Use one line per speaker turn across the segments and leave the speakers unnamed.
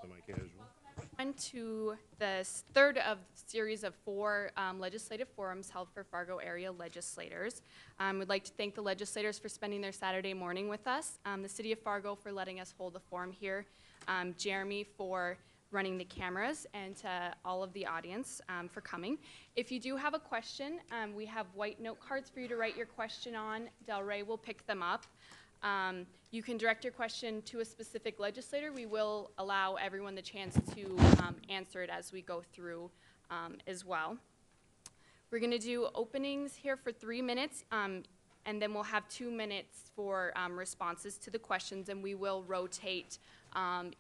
Semi-casual.
On to the third of the series of four legislative forums held for Fargo area legislators. We'd like to thank the legislators for spending their Saturday morning with us, the City of Fargo for letting us hold the forum here, Jeremy for running the cameras, and to all of the audience for coming. If you do have a question, we have white note cards for you to write your question on. Del Rey will pick them up. You can direct your question to a specific legislator. We will allow everyone the chance to answer it as we go through as well. We're going to do openings here for 3 minutes, and then we'll have 2 minutes for responses to the questions, and we will rotate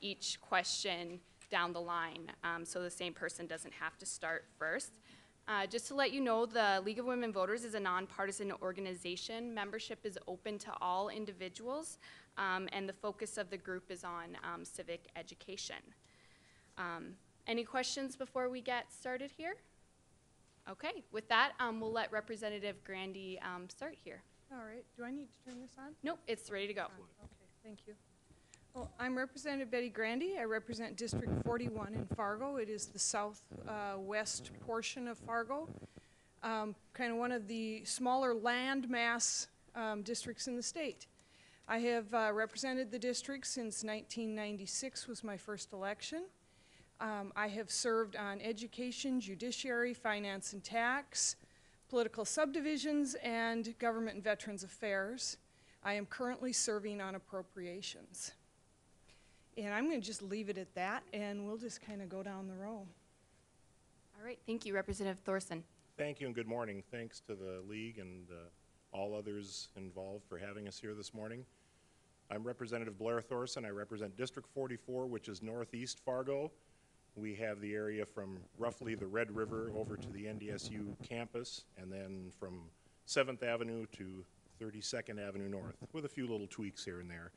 each question down the line so the same person doesn't have to start first. Just to let you know, the League of Women Voters is a nonpartisan organization. Membership is open to all individuals, and the focus of the group is on civic education. Any questions before we get started here? Okay, with that, we'll let Representative Grandy start here.
All right, do I need to turn this on?
Nope, it's ready to go.
Okay, thank you. Well, I'm Representative Betty Grandy. I represent District 41 in Fargo. It is the southwest portion of Fargo, kind of one of the smaller landmass districts in the state. I have represented the district since 1996 was my first election. I have served on education, judiciary, finance and tax, political subdivisions, and government and veterans affairs. I am currently serving on appropriations. And I'm going to just leave it at that, and we'll just kind of go down the row.
All right, thank you, Representative Thorson.
Thank you and good morning. Thanks to the League and all others involved for having us here this morning. I'm Representative Blair Thorson. I represent District 44, which is northeast Fargo. We have the area from roughly the Red River over to the NDSU campus, and then from 7th Avenue to 32nd Avenue North, with a few little tweaks here and there.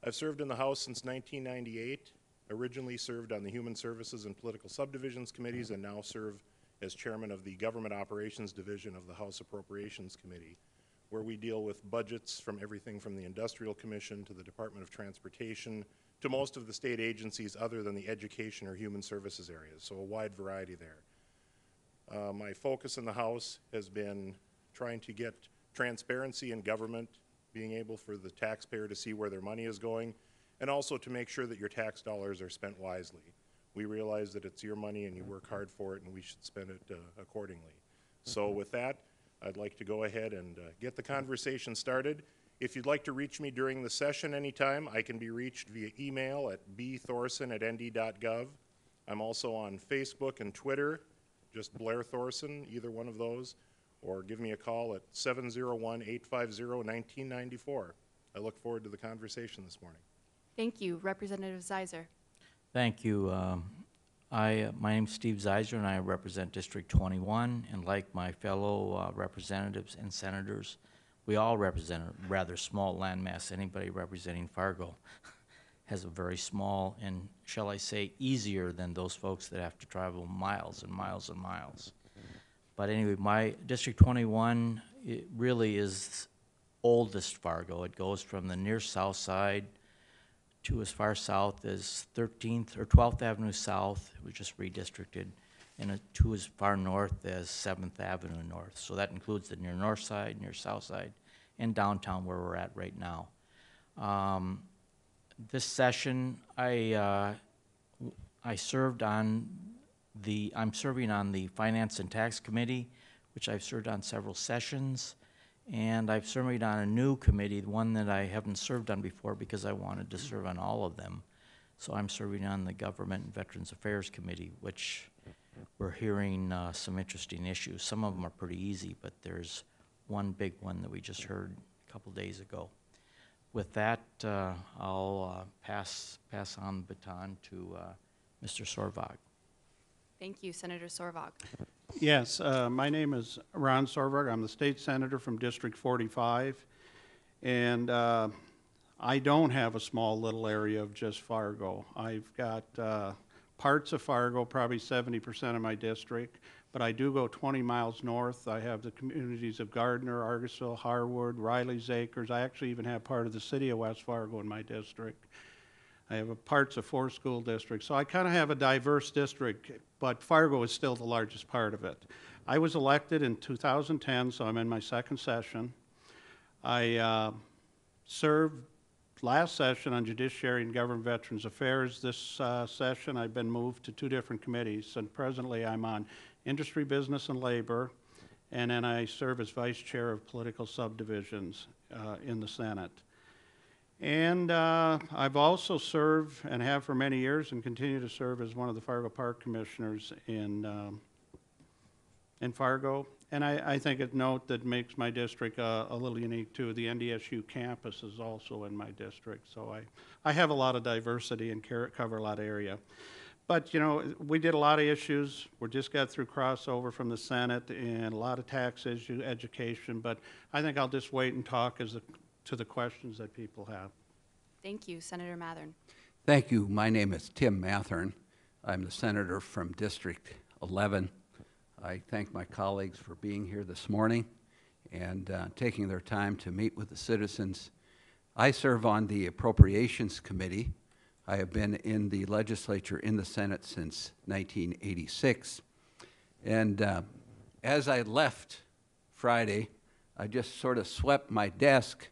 I've served in the House since 1998, originally served on the Human Services and Political Subdivisions Committees, and now serve as chairman of the Government Operations Division of the House Appropriations Committee, where we deal with budgets from everything from the Industrial Commission to the Department of Transportation to most of the state agencies other than the education or human services areas, so a wide variety there. My focus in the House has been trying to get transparency in government, being able for the taxpayer to see where their money is going, and also to make sure that your tax dollars are spent wisely. We realize that it's your money and you work hard for it, and we should spend it accordingly. So with that, I'd like to go ahead and get the conversation started. If you'd like to reach me during the session anytime, I can be reached via email at bthorson@nd.gov. I'm also on Facebook and Twitter, just Blair Thorson, either one of those, or give me a call at 701-850-1994. I look forward to the conversation this morning.
Thank you, Representative Zeiser.
Thank you. My name's Steve Zeiser, and I represent District 21, and like my fellow representatives and senators, we all represent a rather small landmass. Anybody representing Fargo has a very small and, shall I say, easier than those folks that have to travel miles and miles and miles. But anyway, my District 21, it really is oldest Fargo. It goes from the near south side to as far south as 13th or 12th Avenue South, it was just redistricted, and to as far north as 7th Avenue North. So that includes the near north side, near south side, and downtown where we're at right now. This session, I'm serving on the Finance and Tax Committee, which I've served on several sessions, and I've served on a new committee, one that I haven't served on before because I wanted to serve on all of them. So I'm serving on the Government and Veterans Affairs Committee, which we're hearing some interesting issues. Some of them are pretty easy, but there's one big one that we just heard a couple days ago. With that, I'll pass on the baton to Mr. Sorvag.
Thank you, Senator Sorvag.
Yes, my name is Ron Sorvag. I'm the state senator from District 45, and I don't have a small little area of just Fargo. I've got parts of Fargo, probably 70% of my district, but I do go 20 miles north. I have the communities of Gardner, Argosville, Harwood, Riley's Acres. I actually even have part of the city of West Fargo in my district. I have parts of 4 school districts. So I kind of have a diverse district, but Fargo is still the largest part of it. I was elected in 2010, so I'm in my second session. I served last session on Judiciary and Government Veterans Affairs. This session I've been moved to 2 different committees, and presently I'm on Industry, Business, and Labor, and then I serve as Vice Chair of Political Subdivisions in the Senate. And I've also served, and have for many years, and continue to serve as one of the Fargo Park Commissioners in Fargo. And I think a note that makes my district a little unique too, the NDSU campus is also in my district. So I have a lot of diversity and cover a lot of area. But, you know, we did a lot of issues. We just got through crossover from the Senate and a lot of tax issue, education. But I think I'll just wait and talk to the questions that people have.
Thank you. Senator Mathern.
Thank you. My name is Tim Mathern. I'm the senator from District 11. I thank my colleagues for being here this morning and taking their time to meet with the citizens. I serve on the Appropriations Committee. I have been in the legislature in the Senate since 1986. And as I left Friday, I just sort of swept my desk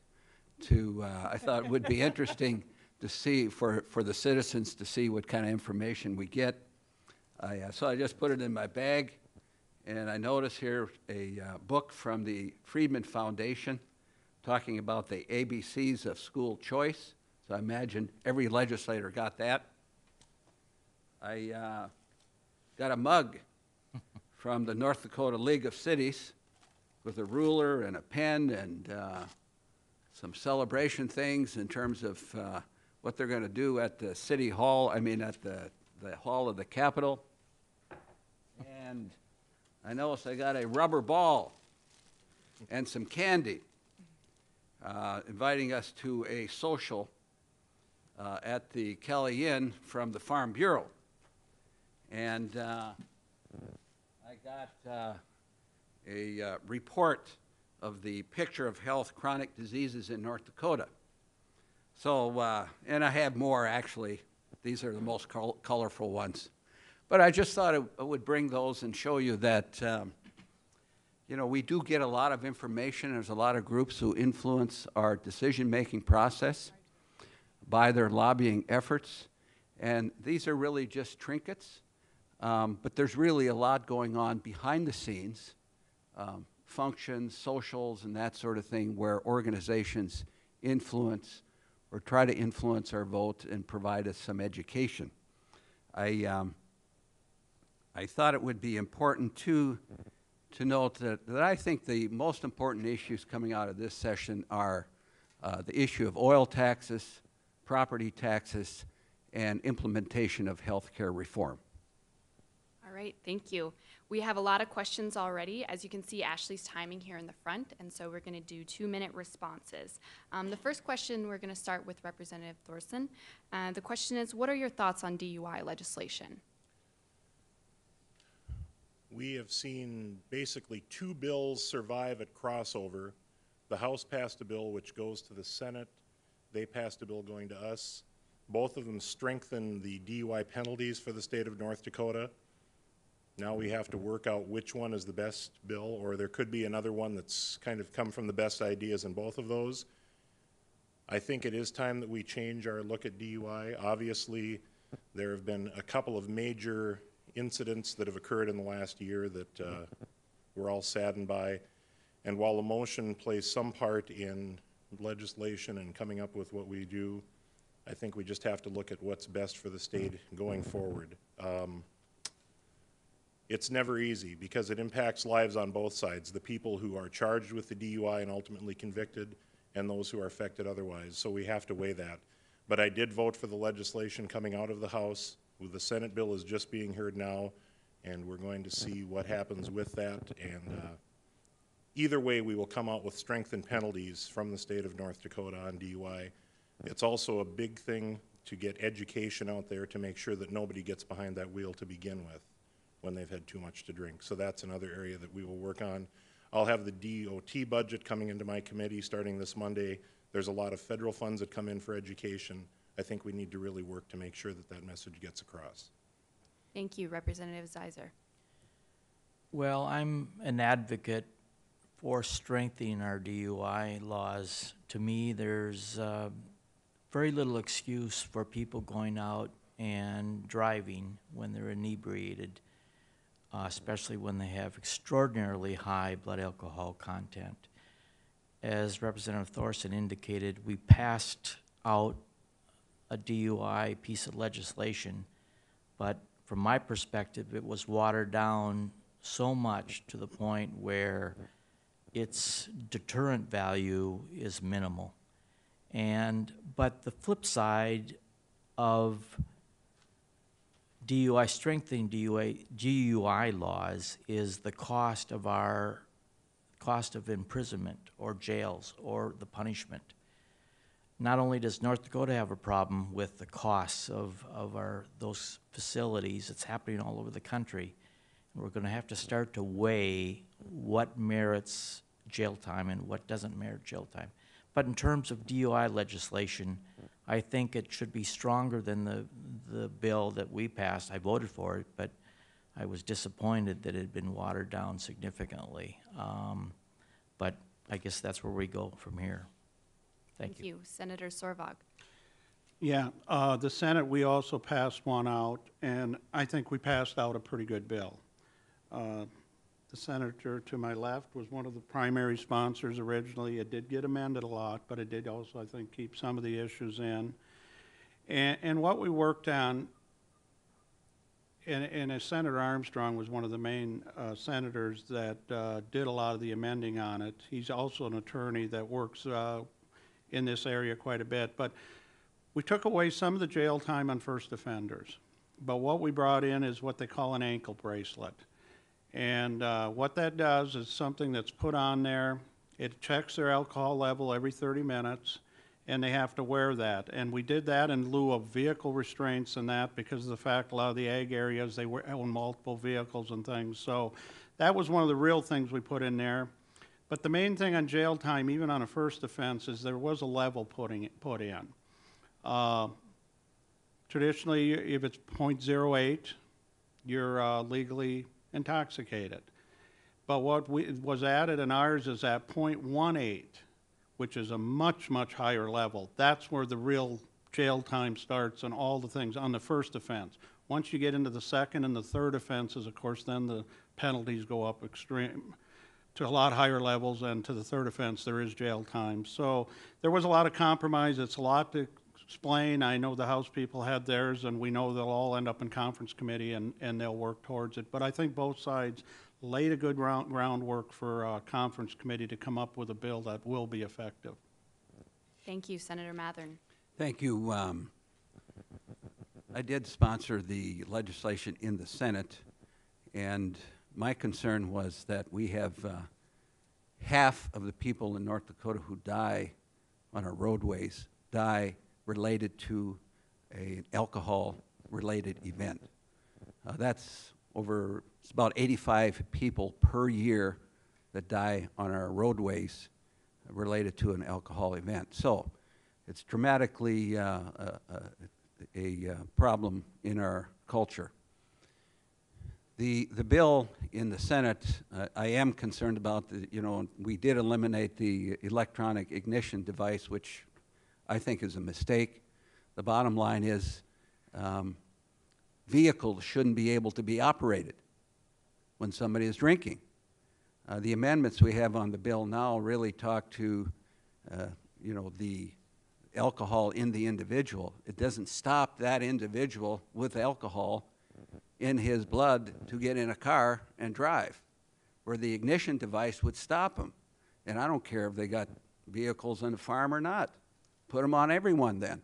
to, I thought it would be interesting to see, for the citizens to see what kind of information we get. So I just put it in my bag. And I notice here a book from the Friedman Foundation talking about the ABCs of school choice. So I imagine every legislator got that. I got a mug from the North Dakota League of Cities with a ruler and a pen and some celebration things in terms of what they're going to do at the City Hall, at the Hall of the Capitol. And I noticed I got a rubber ball and some candy, inviting us to a social at the Kelly Inn from the Farm Bureau. And I got a report of the picture of health chronic diseases in North Dakota. So, and I have more actually. These are the most colorful ones. But I just thought I would bring those and show you that, you know, we do get a lot of information. There's a lot of groups who influence our decision-making process by their lobbying efforts. And these are really just trinkets. But there's really a lot going on behind the scenes, functions, socials, and that sort of thing, where organizations influence or try to influence our vote and provide us some education. I thought it would be important to note that I think the most important issues coming out of this session are the issue of oil taxes, property taxes, and implementation of health care reform.
All right, thank you. We have a lot of questions already. As you can see, Ashley's timing here in the front, and so we're going to do 2-minute responses. The first question, we're going to start with Representative Thorson. The question is, what are your thoughts on DUI legislation?
We have seen basically 2 bills survive at crossover. The House passed a bill which goes to the Senate. They passed a bill going to us. Both of them strengthen the DUI penalties for the state of North Dakota. Now we have to work out which one is the best bill, or there could be another one that's kind of come from the best ideas in both of those. I think it is time that we change our look at DUI. Obviously, there have been a couple of major incidents that have occurred in the last year that we're all saddened by. And while emotion plays some part in legislation and coming up with what we do, I think we just have to look at what's best for the state going forward. It's never easy because it impacts lives on both sides, the people who are charged with the DUI and ultimately convicted and those who are affected otherwise. So we have to weigh that. But I did vote for the legislation coming out of the House. The Senate bill is just being heard now, and we're going to see what happens with that. And either way, we will come out with strengthened penalties from the state of North Dakota on DUI. It's also a big thing to get education out there to make sure that nobody gets behind that wheel to begin with when they've had too much to drink. So that's another area that we will work on. I'll have the DOT budget coming into my committee starting this Monday. There's a lot of federal funds that come in for education. I think we need to really work to make sure that that message gets across.
Thank you, Representative Zeiser.
Well, I'm an advocate for strengthening our DUI laws. To me, there's very little excuse for people going out and driving when they're inebriated, especially when they have extraordinarily high blood alcohol content. As Representative Thorson indicated, we passed out a DUI piece of legislation, but from my perspective, it was watered down so much to the point where its deterrent value is minimal. But the flip side of DUI, strengthening GUI laws, is the cost of imprisonment or jails or the punishment. Not only does North Dakota have a problem with the costs of those facilities, it's happening all over the country. We're going to have to start to weigh what merits jail time and what doesn't merit jail time. But in terms of DUI legislation, I think it should be stronger than the bill that we passed. I voted for it, but I was disappointed that it had been watered down significantly. But I guess that's where we go from here. Thank you.
Senator Sorvag.
Yeah, the Senate, we also passed one out, and I think we passed out a pretty good bill. The senator to my left was one of the primary sponsors originally. It did get amended a lot, but it did also, I think, keep some of the issues in. And what we worked on, and Senator Armstrong was one of the main senators that did a lot of the amending on it. He's also an attorney that works in this area quite a bit. But we took away some of the jail time on first offenders. But what we brought in is what they call an ankle bracelet. And what that does is something that's put on there. It checks their alcohol level every 30 minutes, and they have to wear that. And we did that in lieu of vehicle restraints and that, because of the fact a lot of the ag areas, they own multiple vehicles and things. So that was one of the real things we put in there. But the main thing on jail time, even on a first offense, is there was a level put in. Traditionally, if it's .08, you're legally intoxicated. But what was added in ours is at .18, which is a much, much higher level. That's where the real jail time starts and all the things on the first offense. Once you get into the second and the third offenses, of course, then the penalties go up extreme to a lot higher levels, and to the third offense there is jail time. So there was a lot of compromise. It's a lot to explain. I know the House people had theirs, and we know they'll all end up in conference committee and they'll work towards it. But I think both sides laid a good groundwork for conference committee to come up with a bill that will be effective.
Thank you, Senator Mathern.
Thank you. I did sponsor the legislation in the Senate, and my concern was that we have half of the people in North Dakota who die on our roadways die related to an alcohol-related event. It's about 85 people per year that die on our roadways related to an alcohol event. So it's dramatically a problem in our culture. The bill in the Senate, I am concerned about, we did eliminate the electronic ignition device, which I think is a mistake. The bottom line is vehicles shouldn't be able to be operated when somebody is drinking. The amendments we have on the bill now really talk to, the alcohol in the individual. It doesn't stop that individual with alcohol in his blood to get in a car and drive, where the ignition device would stop them. And I don't care if they got vehicles on the farm or not. Put them on everyone then.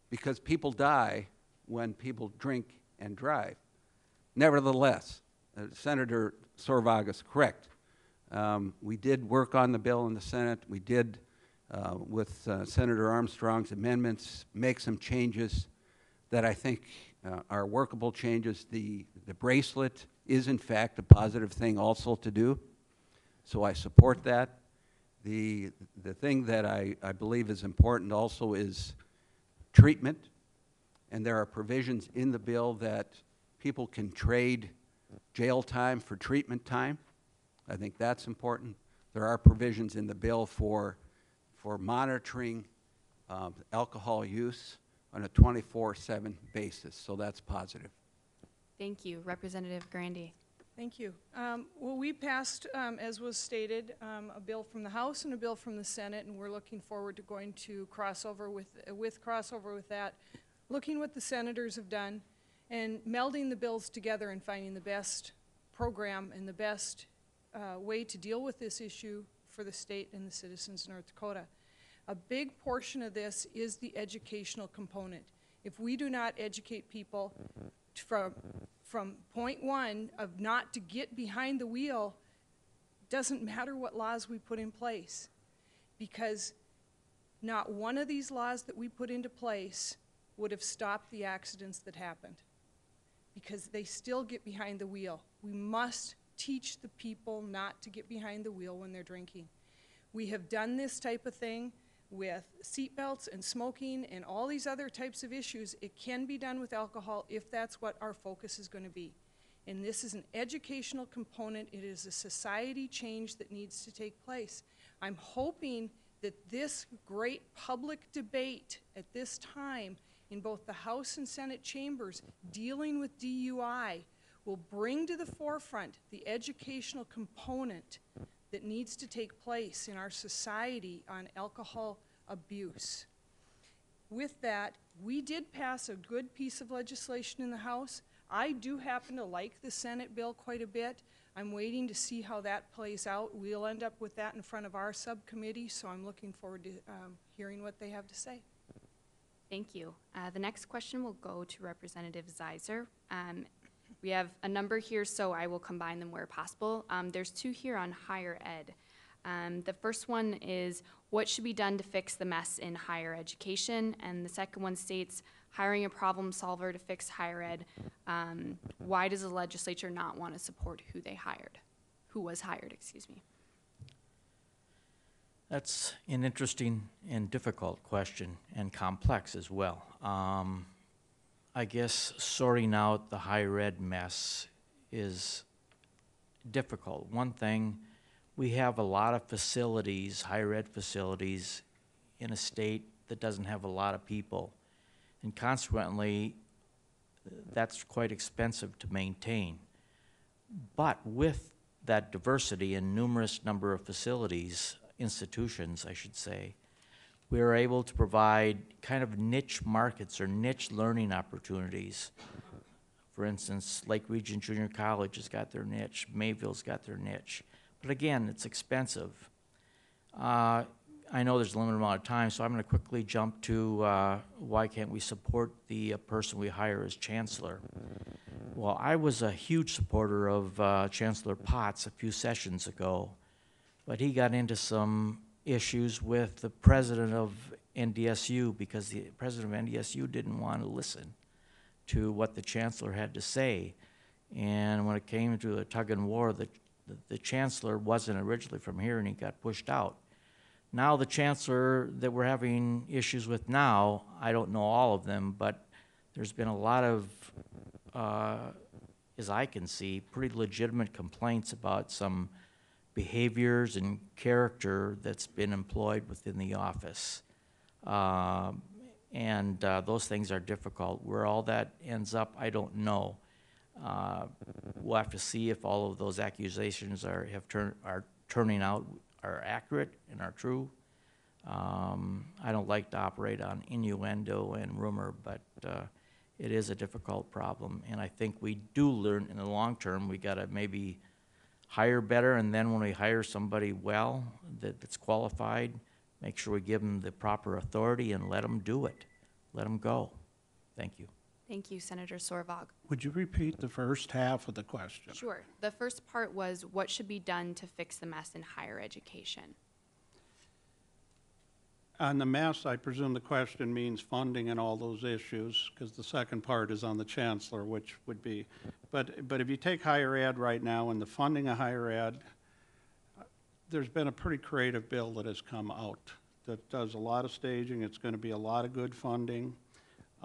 Because people die when people drink and drive. Nevertheless, Senator Sorvag is correct. We did work on the bill in the Senate. We did, with Senator Armstrong's amendments, make some changes that I think are workable changes. The bracelet is, in fact, a positive thing also to do, so I support that. The thing that I believe is important also is treatment, and there are provisions in the bill that people can trade jail time for treatment time. I think that's important. There are provisions in the bill for monitoring alcohol use on a 24/7 basis, so that's positive.
Thank you. Representative Grandy.
Thank you. Well, we passed, as was stated, a bill from the House and a bill from the Senate, and we're looking forward to going to crossover with that, looking what the senators have done, and melding the bills together and finding the best program and the best way to deal with this issue for the state and the citizens of North Dakota. A big portion of this is the educational component. If we do not educate people from point one of not to get behind the wheel, doesn't matter what laws we put in place, because not one of these laws that we put into place would have stopped the accidents that happened, because they still get behind the wheel. We must teach the people not to get behind the wheel when they're drinking. We have done this type of thing with seatbelts and smoking and all these other types of issues. It can be done with alcohol if that's what our focus is going to be. And this is an educational component. It is a society change that needs to take place. I'm hoping that this great public debate at this time in both the House and Senate chambers dealing with DUI will bring to the forefront the educational component that needs to take place in our society on alcohol abuse. With that, we did pass a good piece of legislation in the House. I do happen to like the Senate bill quite a bit. I'm waiting to see how that plays out. We'll end up with that in front of our subcommittee, so I'm looking forward to hearing what they have to say.
Thank you. The next question will go to Representative Zeiser. We have a number here, so I will combine them where possible. There's two here on higher ed. The first one is, what should be done to fix the mess in higher education? And the second one states, hiring a problem solver to fix higher ed. Why does the legislature not want to support who was hired, excuse me?
That's an interesting and difficult question, and complex as well. I guess sorting out the higher ed mess is difficult. One thing, we have a lot of facilities, higher ed facilities, in a state that doesn't have a lot of people. And consequently, that's quite expensive to maintain. But with that diversity and numerous number of facilities, institutions, I should say, we are able to provide kind of niche markets or niche learning opportunities. For instance, Lake Region Junior College has got their niche, Mayville's got their niche. But again, it's expensive. I know there's a limited amount of time, so I'm going to quickly jump to why can't we support the person we hire as chancellor. Well, I was a huge supporter of Chancellor Potts a few sessions ago, but he got into some issues with the president of NDSU because the president of NDSU didn't want to listen to what the chancellor had to say. And when it came to a tug and war, the chancellor wasn't originally from here and he got pushed out. Now the chancellor that we're having issues with now, I don't know all of them, but there's been a lot of, as I can see, pretty legitimate complaints about some behaviors and character that's been employed within the office. And those things are difficult. Where all that ends up, I don't know. We'll have to see if all of those accusations are turning out, are accurate and are true. I don't like to operate on innuendo and rumor, but it is a difficult problem. And I think we do learn in the long term, we gotta maybe hire better, and then when we hire somebody well, that's qualified, make sure we give them the proper authority and let them do it. Let them go. Thank you.
Thank you, Senator Sorvag.
Would you repeat the first half of the question?
Sure. The first part was, what should be done to fix the mess in higher education?
On the mess, I presume the question means funding and all those issues, because the second part is on the chancellor, which would be, but if you take higher ed right now and the funding of higher ed, there's been a pretty creative bill that has come out that does a lot of staging. It's going to be a lot of good funding.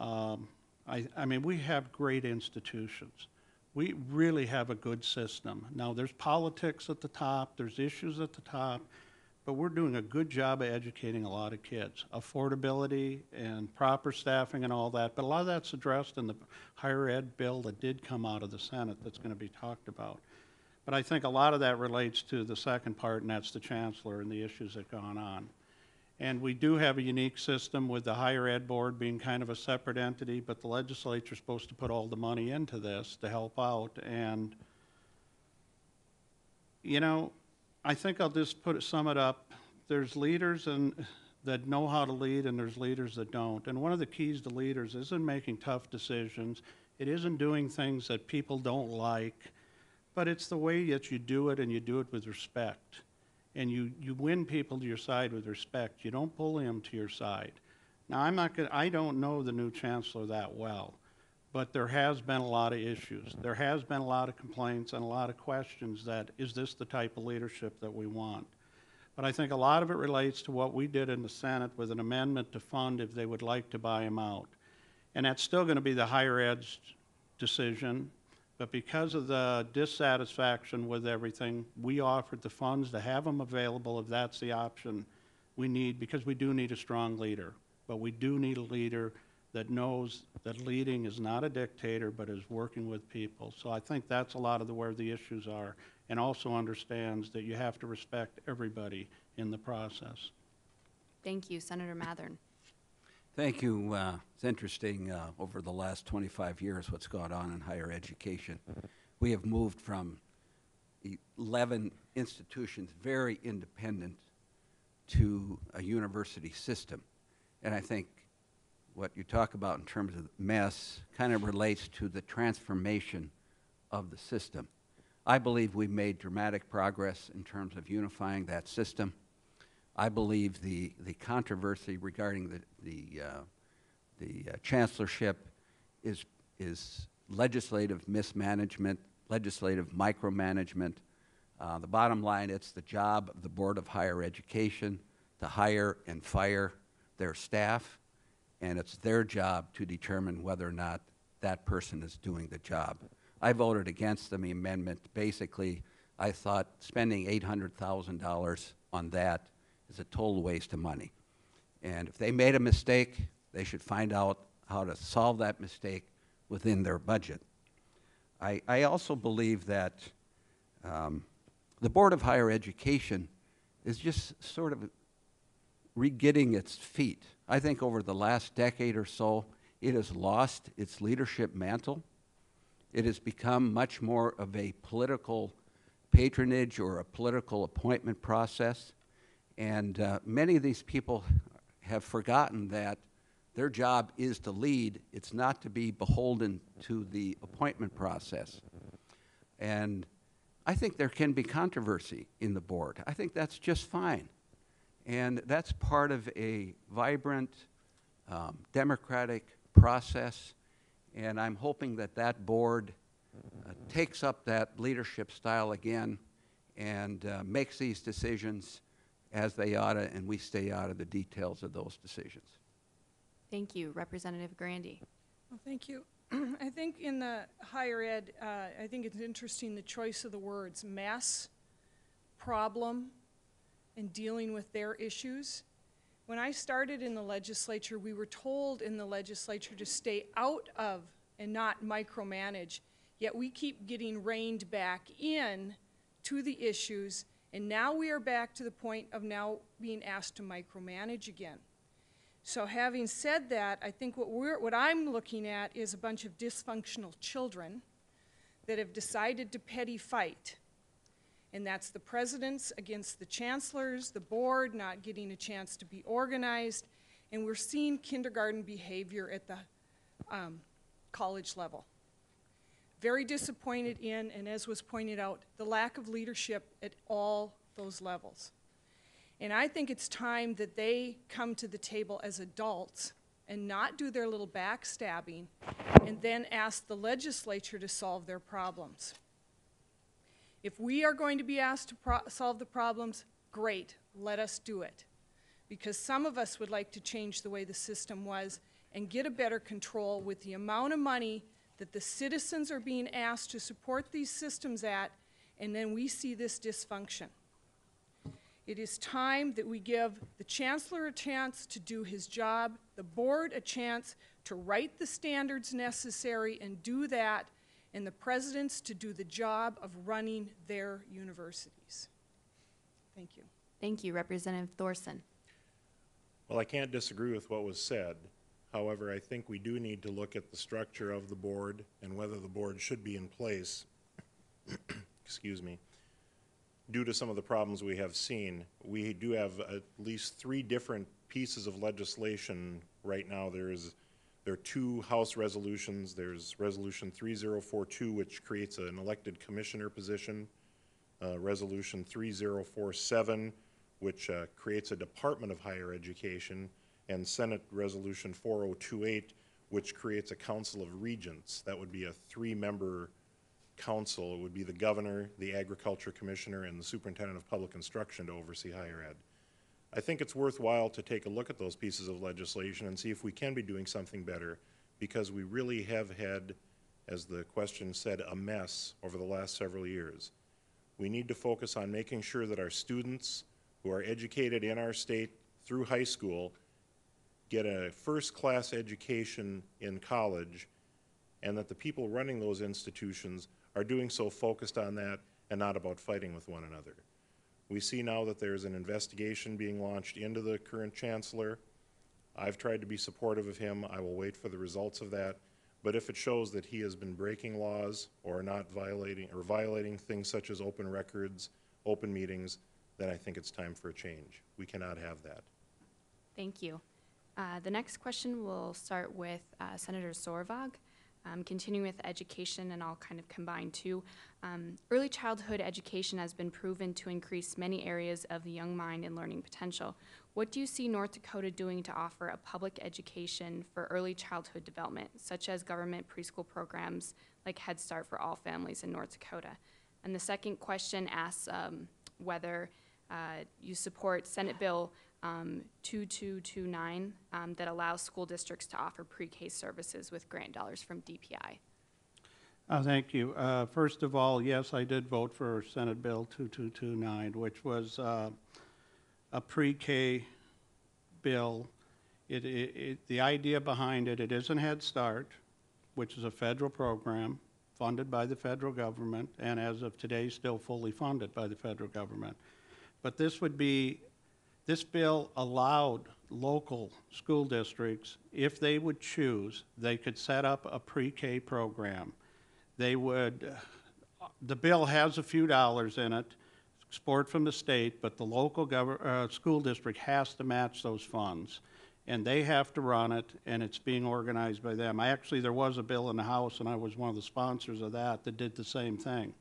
I mean, we have great institutions. We really have a good system. Now, there's politics at the top, there's issues at the top, but we're doing a good job of educating a lot of kids. Affordability and proper staffing and all that, but a lot of that's addressed in the higher ed bill that did come out of the Senate that's going to be talked about. But I think a lot of that relates to the second part, and that's the chancellor and the issues that gone on. And we do have a unique system with the higher ed board being kind of a separate entity, but the legislature's supposed to put all the money into this to help out. And, you know, I think I'll just sum it up. There's leaders that know how to lead, and there's leaders that don't. And one of the keys to leaders isn't making tough decisions. It isn't doing things that people don't like, but it's the way that you do it, and you do it with respect. And you win people to your side with respect. You don't bully them to your side. Now, I don't know the new chancellor that well, but there has been a lot of issues. There has been a lot of complaints and a lot of questions that, is this the type of leadership that we want? But I think a lot of it relates to what we did in the Senate with an amendment to fund if they would like to buy them out. And that's still going to be the higher ed's decision. But because of the dissatisfaction with everything, we offered the funds to have them available if that's the option we need, because we do need a strong leader. But we do need a leader that knows that leading is not a dictator, but is working with people. So I think that's a lot of where the issues are, and also understands that you have to respect everybody in the process.
Thank you, Senator Mathern.
Thank you. It's interesting over the last 25 years what's gone on in higher education. We have moved from 11 institutions, very independent, to a university system. And I think what you talk about in terms of mess kind of relates to the transformation of the system. I believe we've made dramatic progress in terms of unifying that system. I believe the controversy regarding the chancellorship is legislative mismanagement, legislative micromanagement. The bottom line, it's the job of the Board of Higher Education to hire and fire their staff, and it's their job to determine whether or not that person is doing the job. I voted against the amendment. Basically, I thought spending $800,000 on that is a total waste of money. And if they made a mistake, they should find out how to solve that mistake within their budget. I also believe that the Board of Higher Education is just sort of re-getting its feet. I think over the last decade or so, it has lost its leadership mantle. It has become much more of a political patronage or a political appointment process. And many of these people have forgotten that their job is to lead. It's not to be beholden to the appointment process. And I think there can be controversy in the board. I think that's just fine. And that's part of a vibrant, democratic process. And I'm hoping that that board takes up that leadership style again and makes these decisions as they ought to, and we stay out of the details of those decisions.
Thank you, Representative Grandy.
Well, thank you. I think in the higher ed, I think it's interesting the choice of the words mess, problem, and dealing with their issues. When I started in the legislature, we were told in the legislature to stay out of and not micromanage, yet we keep getting reined back in to the issues, and now we are back to the point of now being asked to micromanage again. So having said that, I think what I'm looking at is a bunch of dysfunctional children that have decided to petty fight. And that's the presidents against the chancellors, the board not getting a chance to be organized, and we're seeing kindergarten behavior at the college level. Very disappointed in, and as was pointed out, the lack of leadership at all those levels. And I think it's time that they come to the table as adults and not do their little backstabbing and then ask the legislature to solve their problems. If we are going to be asked to solve the problems, great, let us do it. Because some of us would like to change the way the system was, and get a better control with the amount of money that the citizens are being asked to support these systems at, and then we see this dysfunction. It is time that we give the chancellor a chance to do his job, the board a chance to write the standards necessary and do that, and the presidents to do the job of running their universities. Thank you.
Thank you, Representative Thorson.
Well, I can't disagree with what was said. However, I think we do need to look at the structure of the board and whether the board should be in place, excuse me, due to some of the problems we have seen. We do have at least 3 different pieces of legislation right now. There are 2 House resolutions. There's Resolution 3042, which creates an elected commissioner position, Resolution 3047, which creates a Department of Higher Education, and Senate Resolution 4028, which creates a Council of Regents. That would be a 3-member council. It would be the governor, the agriculture commissioner, and the superintendent of public instruction to oversee higher ed. I think it's worthwhile to take a look at those pieces of legislation and see if we can be doing something better, because we really have had, as the question said, a mess over the last several years. We need to focus on making sure that our students who are educated in our state through high school get a first-class education in college, and that the people running those institutions are doing so focused on that and not about fighting with one another. We see now that there's an investigation being launched into the current chancellor. I've tried to be supportive of him. I will wait for the results of that. But if it shows that he has been breaking laws or not violating things such as open records, open meetings, then I think it's time for a change. We cannot have that.
Thank you. The next question will start with Senator Sorvag. Continuing with education, and I'll kind of combine two. Early childhood education has been proven to increase many areas of the young mind and learning potential. What do you see North Dakota doing to offer a public education for early childhood development, such as government preschool programs like Head Start for all families in North Dakota? And the second question asks whether you support Senate Bill 2229 that allows school districts to offer pre-K services with grant dollars from DPI.
Thank you. First of all, yes, I did vote for Senate Bill 2229, which was a pre-K bill. The idea behind it, it isn't Head Start, which is a federal program funded by the federal government, and as of today, still fully funded by the federal government. But this bill allowed local school districts, if they would choose, they could set up a pre-K program. The bill has a few dollars in it, support from the state, but the local school district has to match those funds. And they have to run it, and it's being organized by them. There was a bill in the House, and I was one of the sponsors of that did the same thing.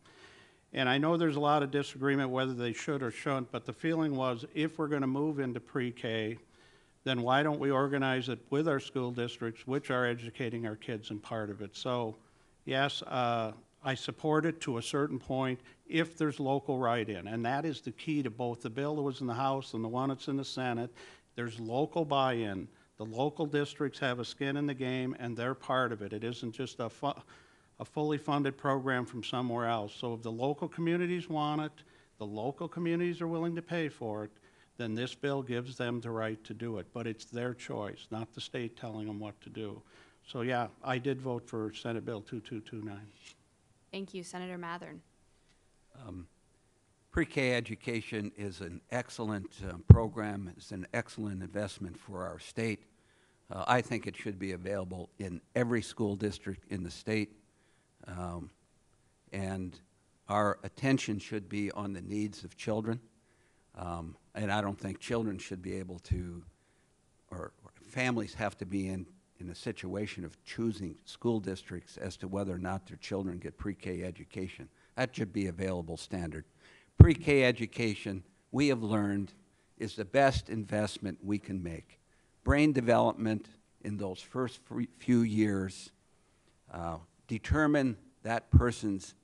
And I know there's a lot of disagreement whether they should or shouldn't, but the feeling was if we're going to move into pre-K, then why don't we organize it with our school districts, which are educating our kids in part of it. So, yes, I support it to a certain point if there's local write-in, and that is the key to both the bill that was in the House and the one that's in the Senate. There's local buy-in. The local districts have a skin in the game, and they're part of it. It isn't just a fully funded program from somewhere else. So if the local communities want it, the local communities are willing to pay for it, then this bill gives them the right to do it. But it's their choice, not the state telling them what to do. So yeah, I did vote for Senate Bill 2229.
Thank you, Senator Mathern.
Pre-K education is an excellent program. It's an excellent investment for our state. I think it should be available in every school district in the state. And our attention should be on the needs of children. And I don't think children should be able to, or families have to be in a situation of choosing school districts as to whether or not their children get pre-K education. That should be available standard. Pre-K education, we have learned, is the best investment we can make. Brain development in those first few years determine that person's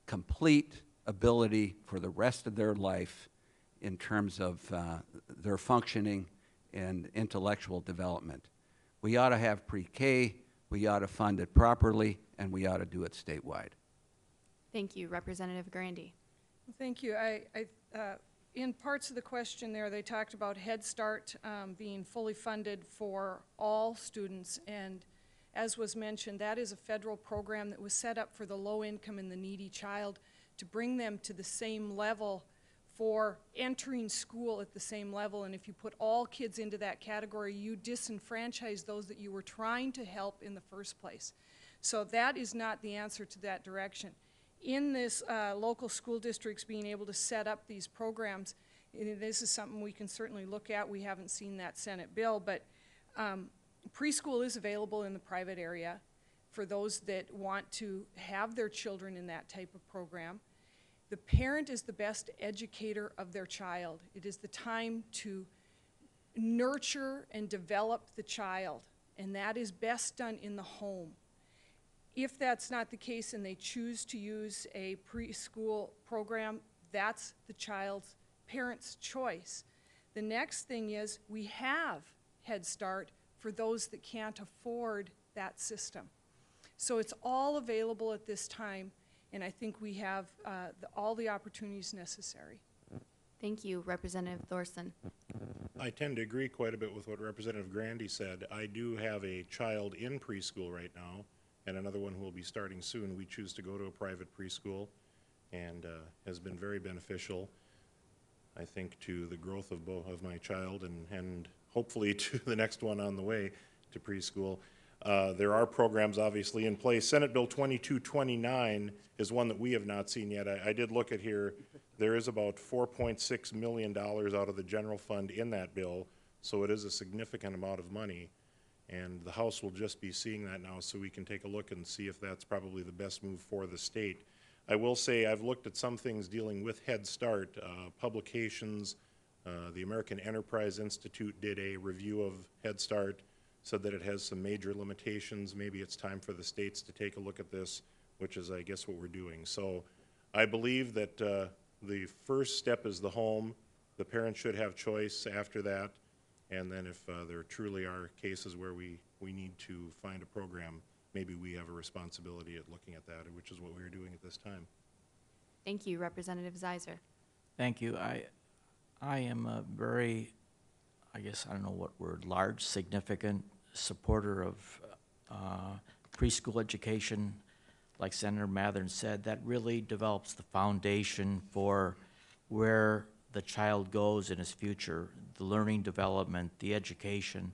complete ability for the rest of their life in terms of their functioning and intellectual development. We ought to have pre-K, we ought to fund it properly, and we ought to do it statewide.
Thank you. Representative Grandy.
Thank you. In parts of the question there, they talked about Head Start being fully funded for all students, and as was mentioned, that is a federal program that was set up for the low income and the needy child to bring them to the same level for entering school at the same level. And if you put all kids into that category, you disenfranchise those that you were trying to help in the first place. So that is not the answer to that direction. In this local school districts being able to set up these programs, this is something we can certainly look at. We haven't seen that Senate bill, but preschool is available in the private area for those that want to have their children in that type of program. The parent is the best educator of their child. It is the time to nurture and develop the child, and that is best done in the home. If that's not the case and they choose to use a preschool program, that's the child's parent's choice. The next thing is we have Head Start for those that can't afford that system. So it's all available at this time, and I think we have all the opportunities necessary.
Thank you. Representative Thorson.
I tend to agree quite a bit with what Representative Grandy said. I do have a child in preschool right now, and another one who will be starting soon. We choose to go to a private preschool, and has been very beneficial, I think, to the growth of both of my child and hopefully to the next one on the way to preschool. There are programs obviously in place. Senate Bill 2229 is one that we have not seen yet. I did look at here. There is about $4.6 million out of the general fund in that bill, so it is a significant amount of money. And the House will just be seeing that now, so we can take a look and see if that's probably the best move for the state. I will say I've looked at some things dealing with Head Start, publications. The American Enterprise Institute did a review of Head Start, said that it has some major limitations. Maybe it's time for the states to take a look at this, which is, I guess, what we're doing. So I believe that the first step is the home. The parents should have choice after that. And then if there truly are cases where we need to find a program, maybe we have a responsibility at looking at that, which is what we're doing at this time.
Thank you. Representative Zeiser.
Thank you. I am a very, I guess, I don't know what word, large, significant supporter of preschool education. Like Senator Mathern said, that really develops the foundation for where the child goes in his future, the learning development, the education,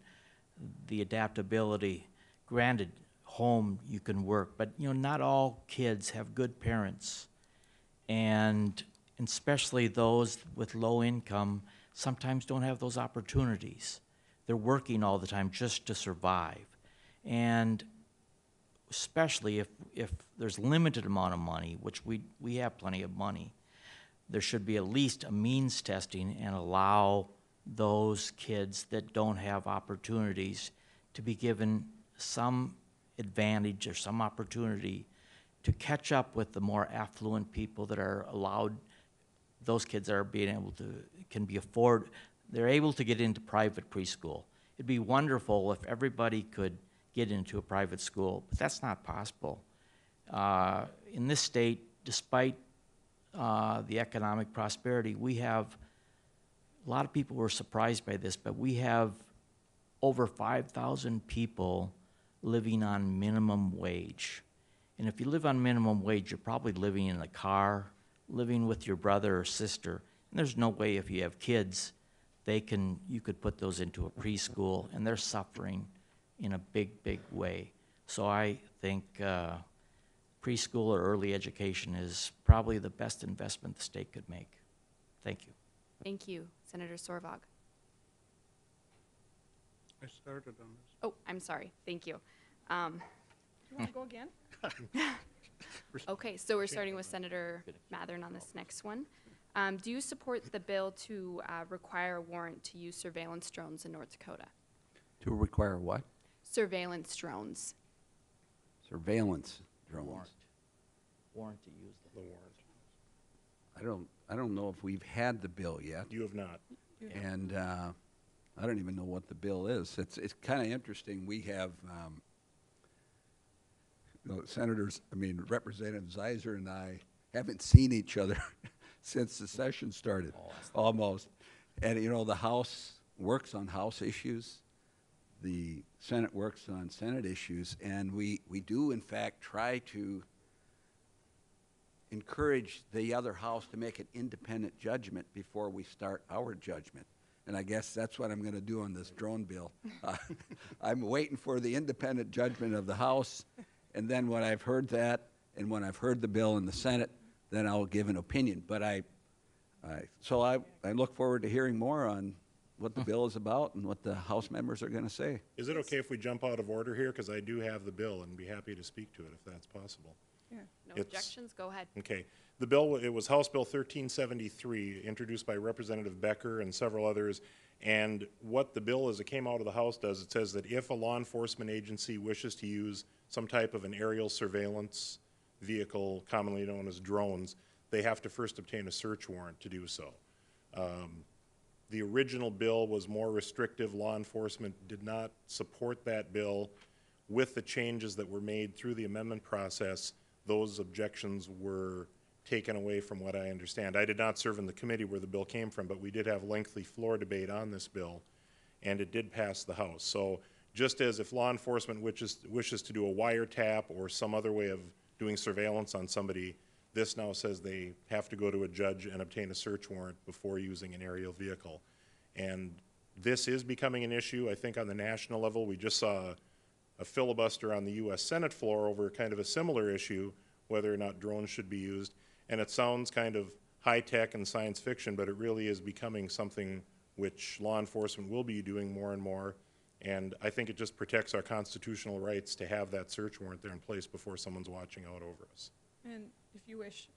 the adaptability. Granted, home you can work, but not all kids have good parents, and especially those with low income sometimes don't have those opportunities. They're working all the time just to survive, and especially if there's limited amount of money, which we have plenty of money, there should be at least a means testing and allow those kids that don't have opportunities to be given some advantage or some opportunity to catch up with the more affluent people that are allowed. Those kids are being able to, they're able to get into private preschool. It'd be wonderful if everybody could get into a private school, but that's not possible. In this state, despite the economic prosperity, we have, a lot of people were surprised by this, but we have over 5,000 people living on minimum wage. And if you live on minimum wage, you're probably living in a car, living with your brother or sister. And there's no way, if you have kids, you could put those into a preschool, and they're suffering in a big, big way. So I think preschool or early education is probably the best investment the state could make. Thank you.
Thank you. Senator Sorvag.
I started on this.
Oh, I'm sorry. Thank you.
Do you want to go again?
Okay, so we're starting with Senator Mathern on this next one. Do you support the bill to require a warrant to use surveillance drones in North Dakota?
To require what?
Surveillance drones.
Surveillance drones.
Warrant to use them.
The warrant.
I don't know if we've had the bill yet,
You have not.
and I don't even know what the bill is. It's kind of interesting. We have, senators, Representative Zeiser and I haven't seen each other since the session started, almost. And, the House works on House issues. The Senate works on Senate issues. And we do, in fact, try to encourage the other House to make an independent judgment before we start our judgment. And I guess that's what I'm going to do on this drone bill. I'm waiting for the independent judgment of the House, and then when I've heard that, and when I've heard the bill in the Senate, then I'll give an opinion. But I look forward to hearing more on what the bill is about and what the House members are going to say.
Is it okay if we jump out of order here? Because I do have the bill and be happy to speak to it if that's possible.
Yeah.
No
It's-
objections, go ahead.
Okay. The bill, it was House Bill 1373, introduced by Representative Becker and several others. And what the bill, as it came out of the House, does, it says that if a law enforcement agency wishes to use some type of an aerial surveillance vehicle, commonly known as drones, they have to first obtain a search warrant to do so. The original bill was more restrictive. Law enforcement did not support that bill. With the changes that were made through the amendment process, those objections were taken away from what I understand. I did not serve in the committee where the bill came from, but we did have lengthy floor debate on this bill, and it did pass the House. So just as if law enforcement wishes to do a wiretap or some other way of doing surveillance on somebody, this now says they have to go to a judge and obtain a search warrant before using an aerial vehicle. And this is becoming an issue, I think, on the national level. We just saw a filibuster on the U.S. Senate floor over kind of a similar issue, whether or not drones should be used. And it sounds kind of high-tech and science fiction, but it really is becoming something which law enforcement will be doing more and more. And I think it just protects our constitutional rights to have that search warrant there in place before someone's watching out over us.
And if you wish,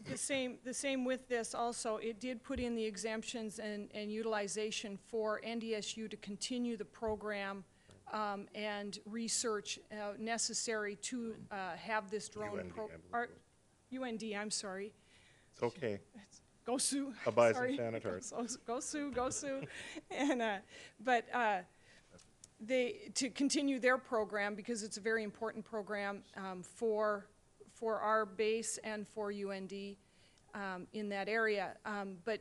the same with this also, it did put in the exemptions and utilization for NDSU to continue the program and research necessary to have this drone
UND, I believe.
UND, I'm sorry.
It's okay.
Go Sioux.
A bison
Sorry.
sanitary.
Go Sioux, go Sioux. And, to continue their program, because it's a very important program for our base and for UND in that area. But,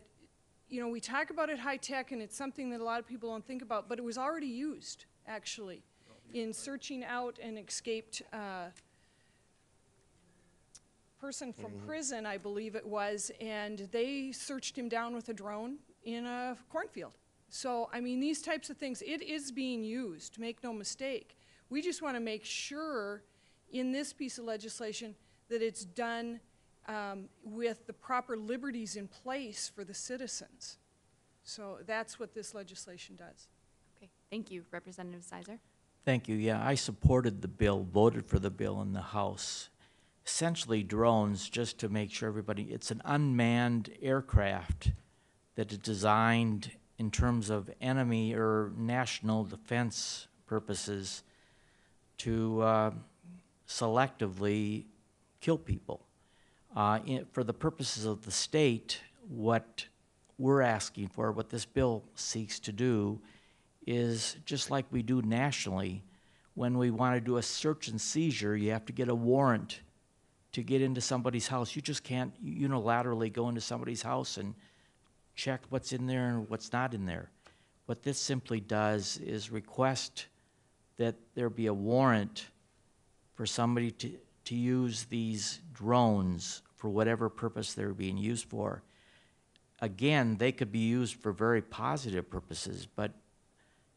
we talk about it high-tech, and it's something that a lot of people don't think about, but it was already used, actually, in searching out an escaped person from prison, I believe it was, and they searched him down with a drone in a cornfield. So, these types of things, it is being used, make no mistake. We just want to make sure in this piece of legislation that it's done with the proper liberties in place for the citizens. So that's what this legislation does.
Okay, thank you, Representative Sizer.
Thank you. Yeah, I supported the bill, voted for the bill in the House. Essentially drones, just to make sure everybody, it's an unmanned aircraft that is designed in terms of enemy or national defense purposes to selectively kill people. For the purposes of the state, what we're asking for, what this bill seeks to do, is just like we do nationally. When we want to do a search and seizure, you have to get a warrant to get into somebody's house. You just can't unilaterally go into somebody's house and check what's in there and what's not in there. What this simply does is request that there be a warrant for somebody to use these drones for whatever purpose they're being used for. Again, they could be used for very positive purposes, but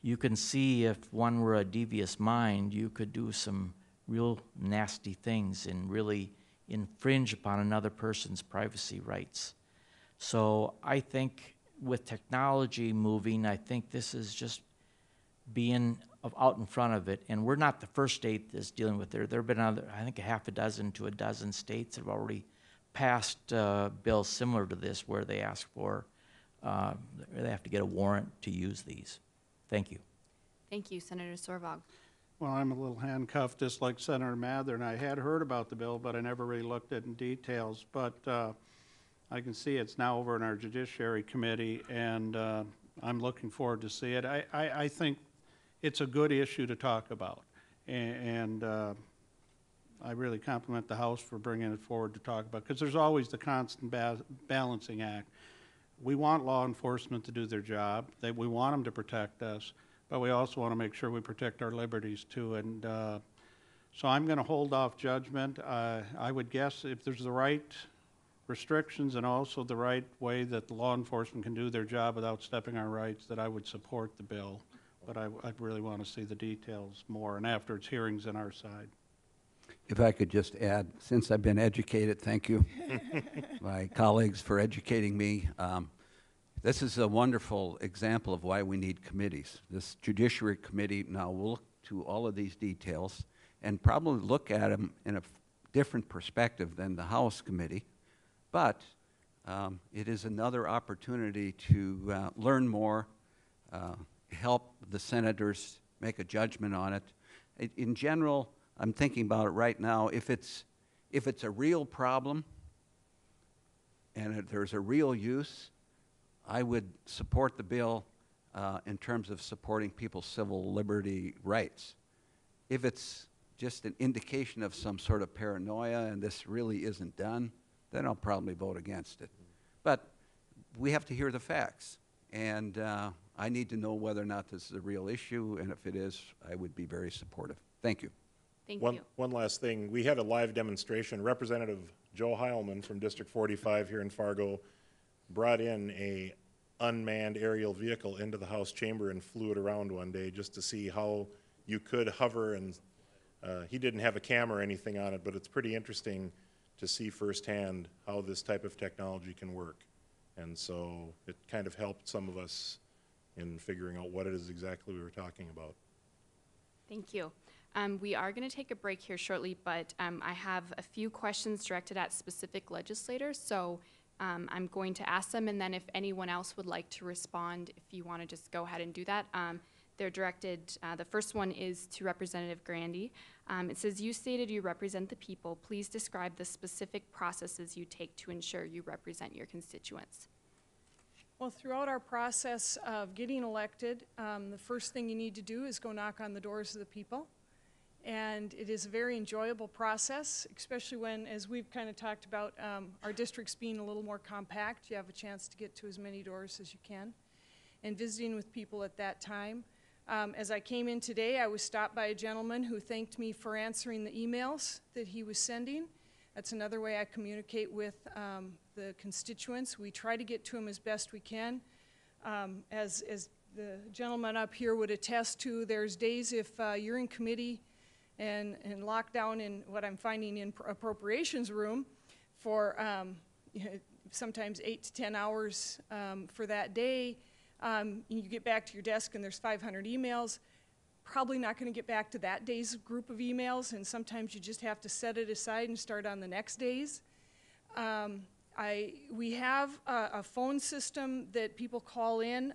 you can see if one were a devious mind, you could do some real nasty things and really infringe upon another person's privacy rights. So I think with technology moving, I think this is just being out in front of it. And we're not the first state that's dealing with it. There have been I think a half a dozen to a dozen states that have already passed bills similar to this where they ask for, they have to get a warrant to use these. Thank you.
Thank you, Senator Sorvog.
Well, I'm a little handcuffed, just like Senator Mather, and I had heard about the bill, but I never really looked at it in details. But I can see it's now over in our Judiciary Committee, and I'm looking forward to see it. I think it's a good issue to talk about, and I really compliment the House for bringing it forward to talk about, because there's always the constant balancing act. We want law enforcement to do their job. We want them to protect us, but we also want to make sure we protect our liberties too. And so I'm going to hold off judgment. I would guess if there's the right restrictions and also the right way that the law enforcement can do their job without stepping on rights, that I would support the bill. But I'd really want to see the details more, and after its hearings on our side.
If I could just add, since I've been educated, thank you, my colleagues, for educating me. This is a wonderful example of why we need committees. This Judiciary Committee now will look to all of these details and probably look at them in a different perspective than the House Committee. But it is another opportunity to learn more, help the senators make a judgment on it. In general, I'm thinking about it right now. If it's a real problem and if there's a real use, I would support the bill in terms of supporting people's civil liberty rights. If it's just an indication of some sort of paranoia and this really isn't done, then I'll probably vote against it. But we have to hear the facts, and I need to know whether or not this is a real issue, and if it is, I would be very supportive. Thank you.
Thank you.
One last thing. We had a live demonstration. Representative Joe Heilman from District 45 here in Fargo brought in a unmanned aerial vehicle into the House chamber and flew it around one day just to see how you could hover, and he didn't have a camera or anything on it, but it's pretty interesting to see firsthand how this type of technology can work. And so it kind of helped some of us in figuring out what it is exactly we were talking about.
Thank you. We are going to take a break here shortly, but I have a few questions directed at specific legislators, so I'm going to ask them, and then if anyone else would like to respond, if you want to just go ahead and do that. They're directed, the first one is to Representative Grandy. It says, you stated you represent the people. Please describe the specific processes you take to ensure you represent your constituents.
Well, throughout our process of getting elected, the first thing you need to do is go knock on the doors of the people. And it is a very enjoyable process, especially when, as we've kind of talked about, our districts being a little more compact, you have a chance to get to as many doors as you can. And visiting with people at that time. As I came in today, I was stopped by a gentleman who thanked me for answering the emails that he was sending. That's another way I communicate with the constituents. We try to get to them as best we can. As the gentleman up here would attest to, there's days if you're in committee and locked down in what I'm finding in appropriations room for sometimes 8 to 10 hours for that day, you get back to your desk and there's 500 emails, probably not going to get back to that day's group of emails, and sometimes you just have to set it aside and start on the next day's. We have a phone system that people call in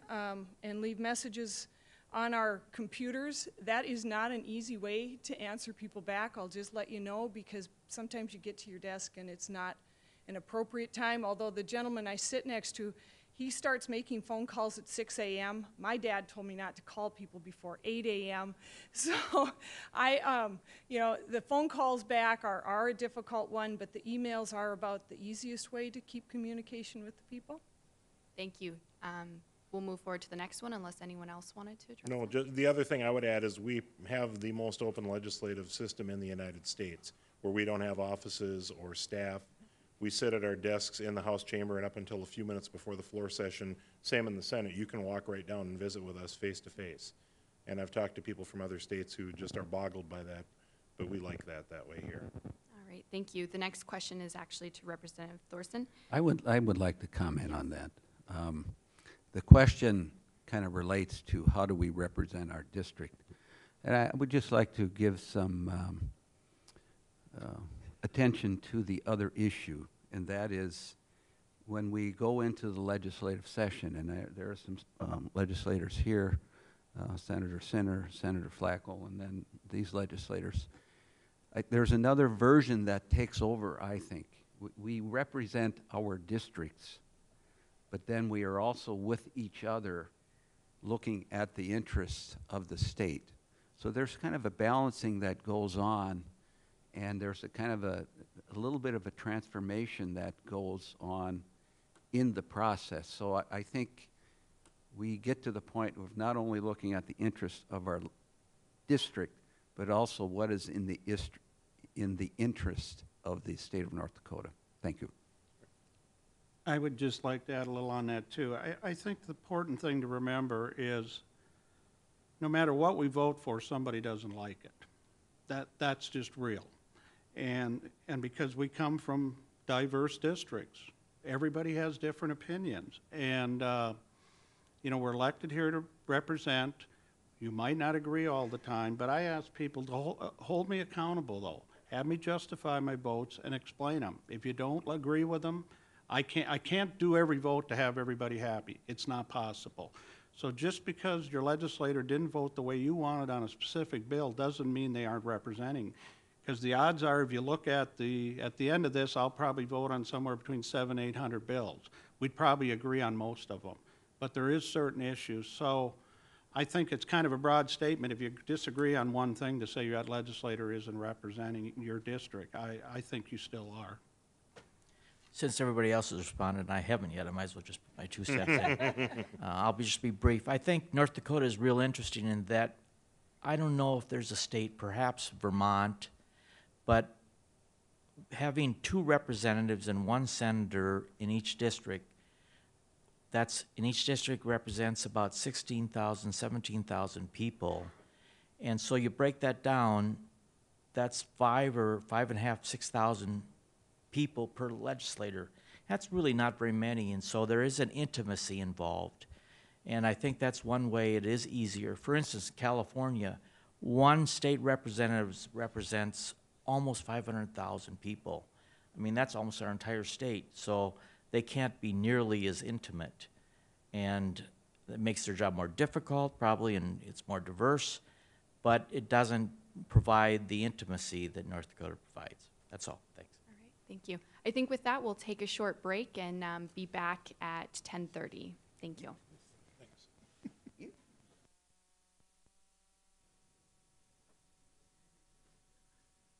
and leave messages on our computers. That is not an easy way to answer people back, I'll just let you know, because sometimes you get to your desk and it's not an appropriate time, although the gentleman I sit next to, he starts making phone calls at 6 a.m. My dad told me not to call people before 8 a.m. So the phone calls back are a difficult one, but the emails are about the easiest way to keep communication with the people.
Thank you. We'll move forward to the next one unless anyone else wanted to address
No,
that.
just the other thing I would add is we have the most open legislative system in the United States, where we don't have offices or staff. We sit at our desks in the House chamber, and up until a few minutes before the floor session, same in the Senate, you can walk right down and visit with us face to face. And I've talked to people from other states who just are boggled by that, but we like that way here.
All right, thank you. The next question is actually to Representative Thorson.
I would like to comment on that. The question kind of relates to how do we represent our district. And I would just like to give some attention to the other issue, and that is when we go into the legislative session, and there are some legislators here, Senator Sinner, Senator Flacco, and then these legislators. There's another version that takes over, I think. We represent our districts, but then we are also with each other looking at the interests of the state. So there's kind of a balancing that goes on, and there's a kind of a little bit of a transformation that goes on in the process. So I think we get to the point of not only looking at the interests of our district, but also what is in the interest of the state of North Dakota. Thank you.
I would just like to add a little on that, too. I think the important thing to remember is no matter what we vote for, somebody doesn't like it. That's just real. And because we come from diverse districts, everybody has different opinions. And, you know, we're elected here to represent. You might not agree all the time, but I ask people to hold me accountable, though. Have me justify my votes and explain them. If you don't agree with them, I can't do every vote to have everybody happy. It's not possible. So just because your legislator didn't vote the way you wanted on a specific bill doesn't mean they aren't representing. Because the odds are, if you look at the end of this, I'll probably vote on somewhere between 700 and 800 bills. We'd probably agree on most of them. But there is certain issues. So I think it's kind of a broad statement if you disagree on one thing to say your legislator isn't representing your district. I think you still are.
Since everybody else has responded and I haven't yet, I might as well just put my 2 cents in. I'll just be brief. I think North Dakota is real interesting in that I don't know if there's a state, perhaps Vermont, but having 2 representatives and 1 senator in each district, that's in each district represents about 16,000, 17,000 people. And so you break that down, that's 5 or 5.5, 6,000 people per legislator. That's really not very many, and so there is an intimacy involved. And I think that's one way it is easier. For instance, California, 1 state representative represents almost 500,000 people. I mean, that's almost our entire state, so they can't be nearly as intimate. And it makes their job more difficult, probably, and it's more diverse, but it doesn't provide the intimacy that North Dakota provides. That's all. Thanks.
All right, thank you. I think with that, we'll take a short break and be back at 10:30. Thank you.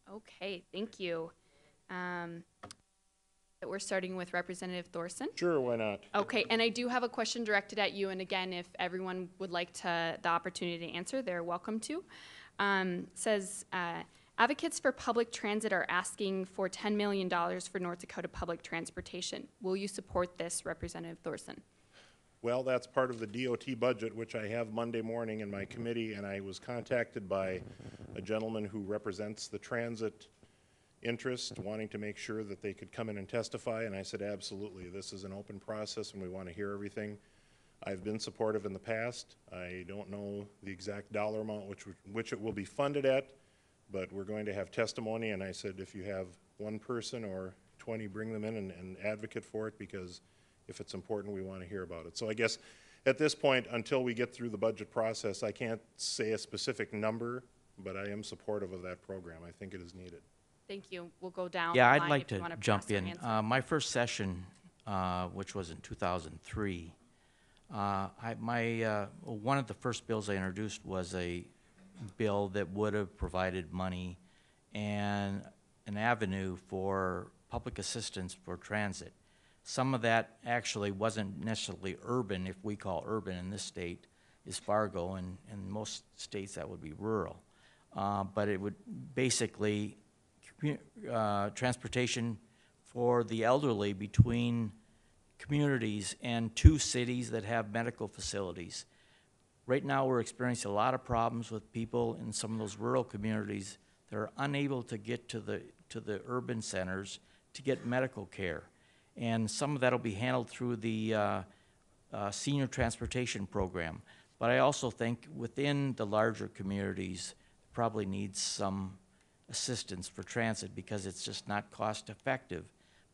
Okay, thank you. We're starting with Representative Thorson.
Sure, why not?
Okay, and I do have a question directed at you, and again, if everyone would like the opportunity to answer, they're welcome to. Says, advocates for public transit are asking for $10 million for North Dakota public transportation. Will you support this, Representative Thorson?
Well, that's part of the DOT budget, which I have Monday morning in my committee, and I was contacted by a gentleman who represents the transit interest, wanting to make sure that they could come in and testify, and I said, absolutely, this is an open process and we want to hear everything. I've been supportive in the past. I don't know the exact dollar amount which it will be funded at, but we're going to have testimony, and I said, if you have 1 person or 20, bring them in and advocate for it, because if it's important, we want to hear about it. So I guess at this point, until we get through the budget process, I can't say a specific number, but I am supportive of that program. I think it is needed.
Thank you. We'll go down
Yeah,
the
I'd
line
like
if you
to
want to
jump
pass your
in.
answer.
My first session, which was in 2003, one of the first bills I introduced was a bill that would have provided money and an avenue for public assistance for transit. Some of that actually wasn't necessarily urban, if we call urban in this state, is Fargo, and in most states that would be rural. But it would basically transportation for the elderly between communities and 2 cities that have medical facilities. Right now, we're experiencing a lot of problems with people in some of those rural communities that are unable to get to the urban centers to get medical care. And some of that will be handled through the senior transportation program. But I also think within the larger communities, probably needs some assistance for transit because it's just not cost effective.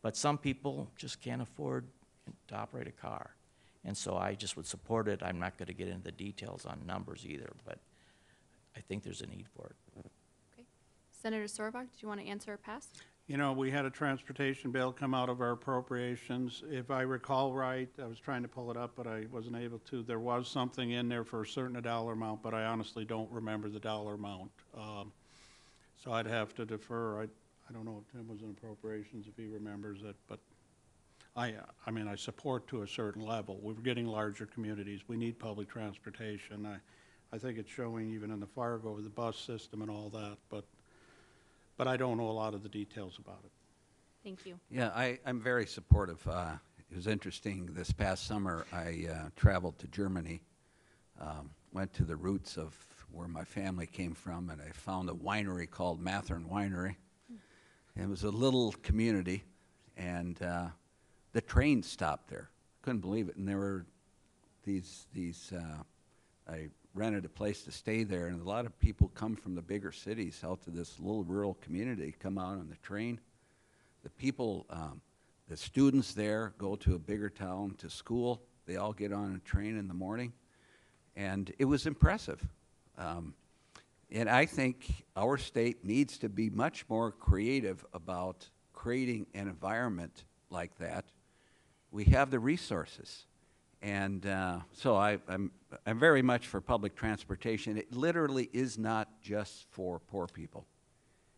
But some people just can't afford to operate a car. And so I just would support it. I'm not going to get into the details on numbers either, but I think there's a need for it.
Okay. Senator Sorbach, do you want to answer or pass?
You know, we had a transportation bill come out of our appropriations. If I recall right, I was trying to pull it up, but I wasn't able to. There was something in there for a certain dollar amount, but I honestly don't remember the dollar amount. So I'd have to defer. I don't know if Tim was in appropriations, if he remembers it, but I mean, I support to a certain level. We're getting larger communities. We need public transportation. I think it's showing even in the Fargo with the bus system and all that, but I don't know a lot of the details about it.
Thank you.
Yeah, I'm very supportive. It was interesting, this past summer, I traveled to Germany, went to the roots of where my family came from, and I found a winery called Mathern Winery. It was a little community, and the train stopped there. Couldn't believe it. And there were I rented a place to stay there, and a lot of people come from the bigger cities out to this little rural community, come out on the train. The people, the students there go to a bigger town to school. They all get on a train in the morning, and it was impressive. And I think our state needs to be much more creative about creating an environment like that. We have the resources. And so I'm very much for public transportation. It literally is not just for poor people.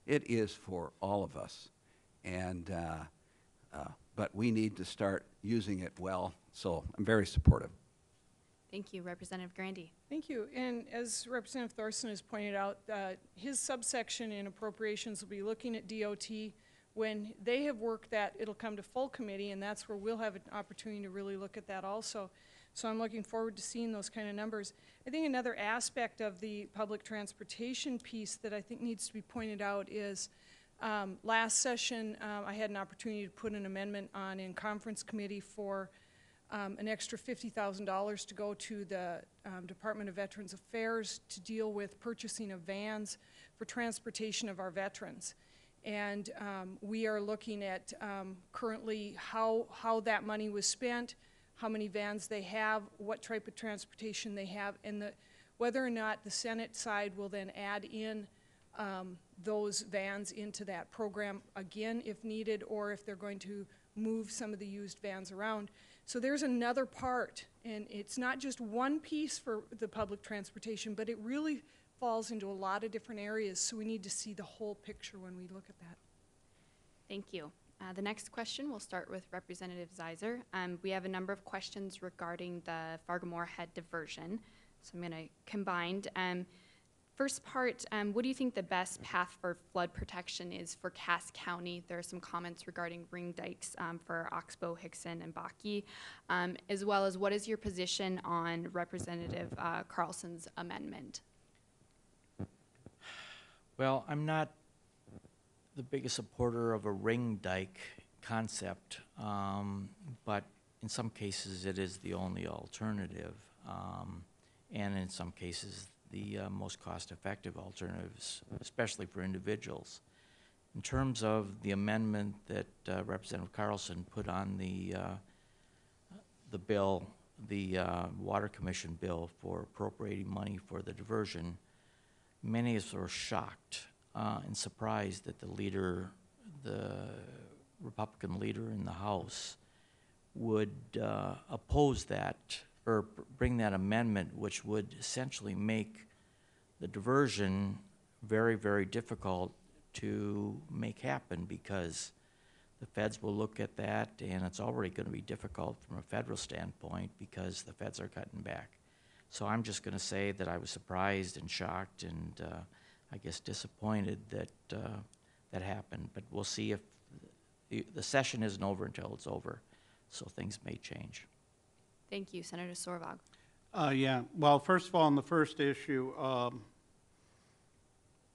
It is for all of us. And but we need to start using it well. So I'm very supportive.
Thank you, Representative Grandy.
Thank you. And as Representative Thorson has pointed out, his subsection in appropriations will be looking at DOT. When they have worked that, it'll come to full committee, and that's where we'll have an opportunity to really look at that also. So I'm looking forward to seeing those kind of numbers. I think another aspect of the public transportation piece that I think needs to be pointed out is last session I had an opportunity to put an amendment on in conference committee for an extra $50,000 to go to the Department of Veterans Affairs to deal with purchasing of vans for transportation of our veterans. And we are looking at currently how that money was spent, how many vans they have, what type of transportation they have, and whether or not the Senate side will then add in those vans into that program again if needed, or if they're going to move some of the used vans around. So there's another part, and it's not just one piece for the public transportation, but it really falls into a lot of different areas, so we need to see the whole picture when we look at that.
Thank you. The next question, we'll start with Representative Zeiser. We have a number of questions regarding the Fargo-Moorhead diversion, so I'm going to combine. First part, what do you think the best path for flood protection is for Cass County? There are some comments regarding ring dikes for Oxbow, Hickson, and Baki, as well as what is your position on Representative Carlson's amendment?
Well, I'm not the biggest supporter of a ring dike concept, but in some cases it is the only alternative, and in some cases the most cost-effective alternatives, especially for individuals. In terms of the amendment that Representative Carlson put on the bill, the Water Commission bill for appropriating money for the diversion, many of us were shocked and surprised that the Republican leader in the House would oppose that or bring that amendment, which would essentially make the diversion very, very difficult to make happen, because the feds will look at that, and it's already going to be difficult from a federal standpoint because the feds are cutting back. So I'm just going to say that I was surprised and shocked and I guess disappointed that that happened. But we'll see if the session isn't over until it's over, so things may change.
Thank you, Senator Sorvag.
Yeah, well, first of all, on the first issue,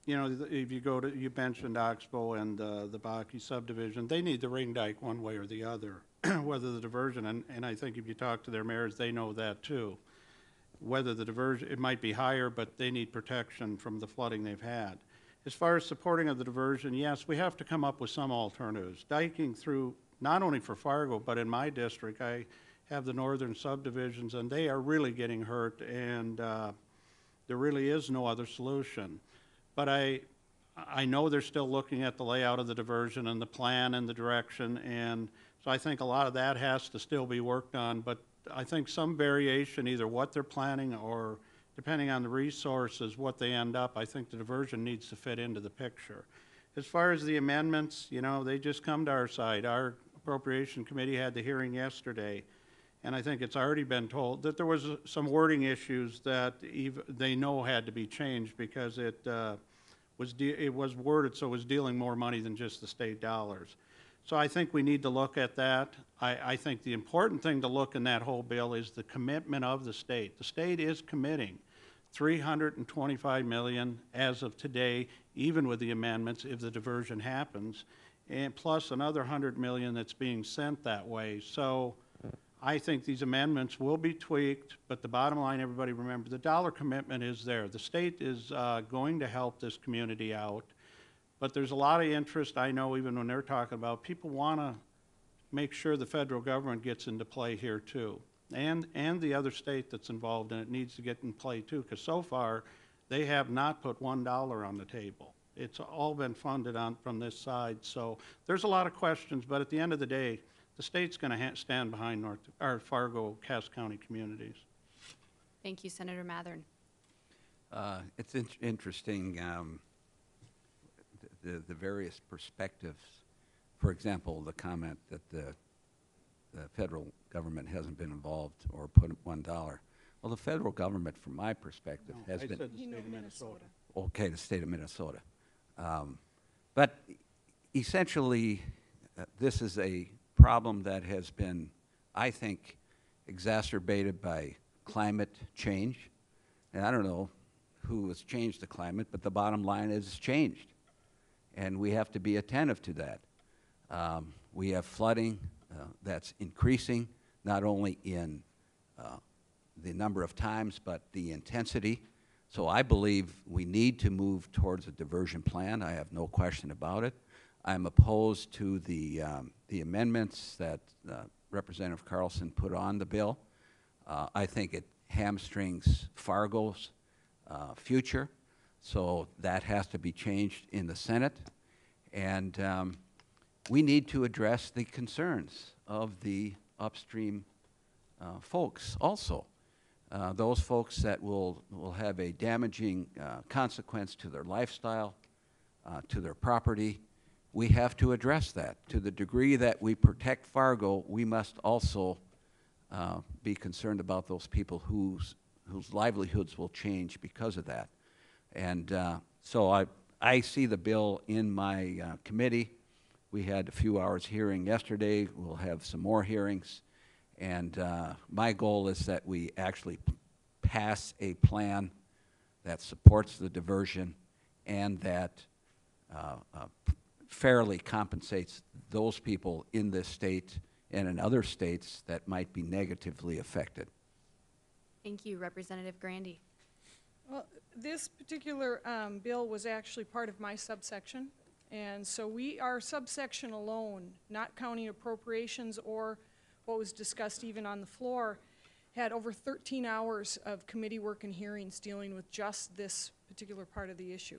you know, if you you mentioned Oxbow and the Baki subdivision, they need the ring dike one way or the other, whether the diversion, and I think if you talk to their mayors, they know that too. Whether the diversion, it might be higher, but they need protection from the flooding they've had. As far as supporting of the diversion, yes, we have to come up with some alternatives. Diking through, not only for Fargo, but in my district, I have the northern subdivisions, and they are really getting hurt, and there really is no other solution. But I know they're still looking at the layout of the diversion and the plan and the direction, and so I think a lot of that has to still be worked on, but I think some variation, either what they're planning or depending on the resources, what they end up, I think the diversion needs to fit into the picture. As far as the amendments, you know, they just come to our side. Our Appropriation Committee had the hearing yesterday, and I think it's already been told that there was some wording issues that they know had to be changed because it was worded so it was dealing more money than just the state dollars. So I think we need to look at that. I think the important thing to look in that whole bill is the commitment of the state. The state is committing $325 million as of today, even with the amendments, if the diversion happens, and plus another $100 million that's being sent that way. So I think these amendments will be tweaked, but the bottom line, everybody remember, the dollar commitment is there. The state is going to help this community out, but there's a lot of interest, I know, even when they're talking about, people want to make sure the federal government gets into play here too. And the other state that's involved in it needs to get in play too, because so far they have not put $1 on the table. It's all been funded from this side. So there's a lot of questions, but at the end of the day, the state's going to stand behind Fargo, Cass County communities.
Thank you, Senator Mathern.
It's interesting, the various perspectives. For example, the comment that the federal government hasn't been involved or put $1. Well, the federal government, from my perspective, has been.
I said the state of Minnesota.
Okay, the state of Minnesota. But essentially, this is a problem that has been, I think, exacerbated by climate change. And I don't know who has changed the climate, but the bottom line is it's changed. And we have to be attentive to that. We have flooding that's increasing, not only in the number of times, but the intensity. So I believe we need to move towards a diversion plan. I have no question about it. I'm opposed to the amendments that Representative Carlson put on the bill. I think it hamstrings Fargo's future, so that has to be changed in the Senate. And we need to address the concerns of the upstream folks also. Those folks that will have a damaging consequence to their lifestyle, to their property. We have to address that. To the degree that we protect Fargo, we must also be concerned about those people whose livelihoods will change because of that. And so I see the bill in my committee. We had a few hours hearing yesterday. We'll have some more hearings. And my goal is that we actually pass a plan that supports the diversion and that fairly compensates those people in this state and in other states that might be negatively affected.
Thank you, Representative Grandy.
Well, this particular bill was actually part of my subsection, and so our subsection alone, not counting appropriations or what was discussed even on the floor, had over 13 hours of committee work and hearings dealing with just this particular part of the issue.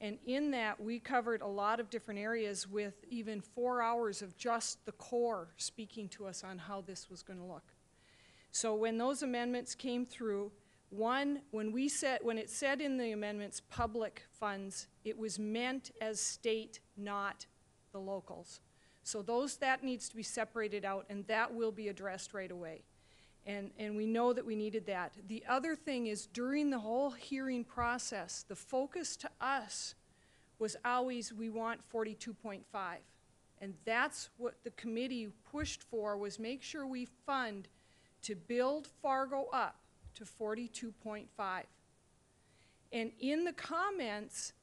And in that, we covered a lot of different areas with even 4 hours of just the core speaking to us on how this was going to look. So when those amendments came through, when it said in the amendments public funds, it was meant as state, not the locals. So that needs to be separated out, and that will be addressed right away. And we know that we needed that. The other thing is, during the whole hearing process, the focus to us was always, we want 42.5. And that's what the committee pushed for, was make sure we fund to build Fargo up to 42.5. And in the comments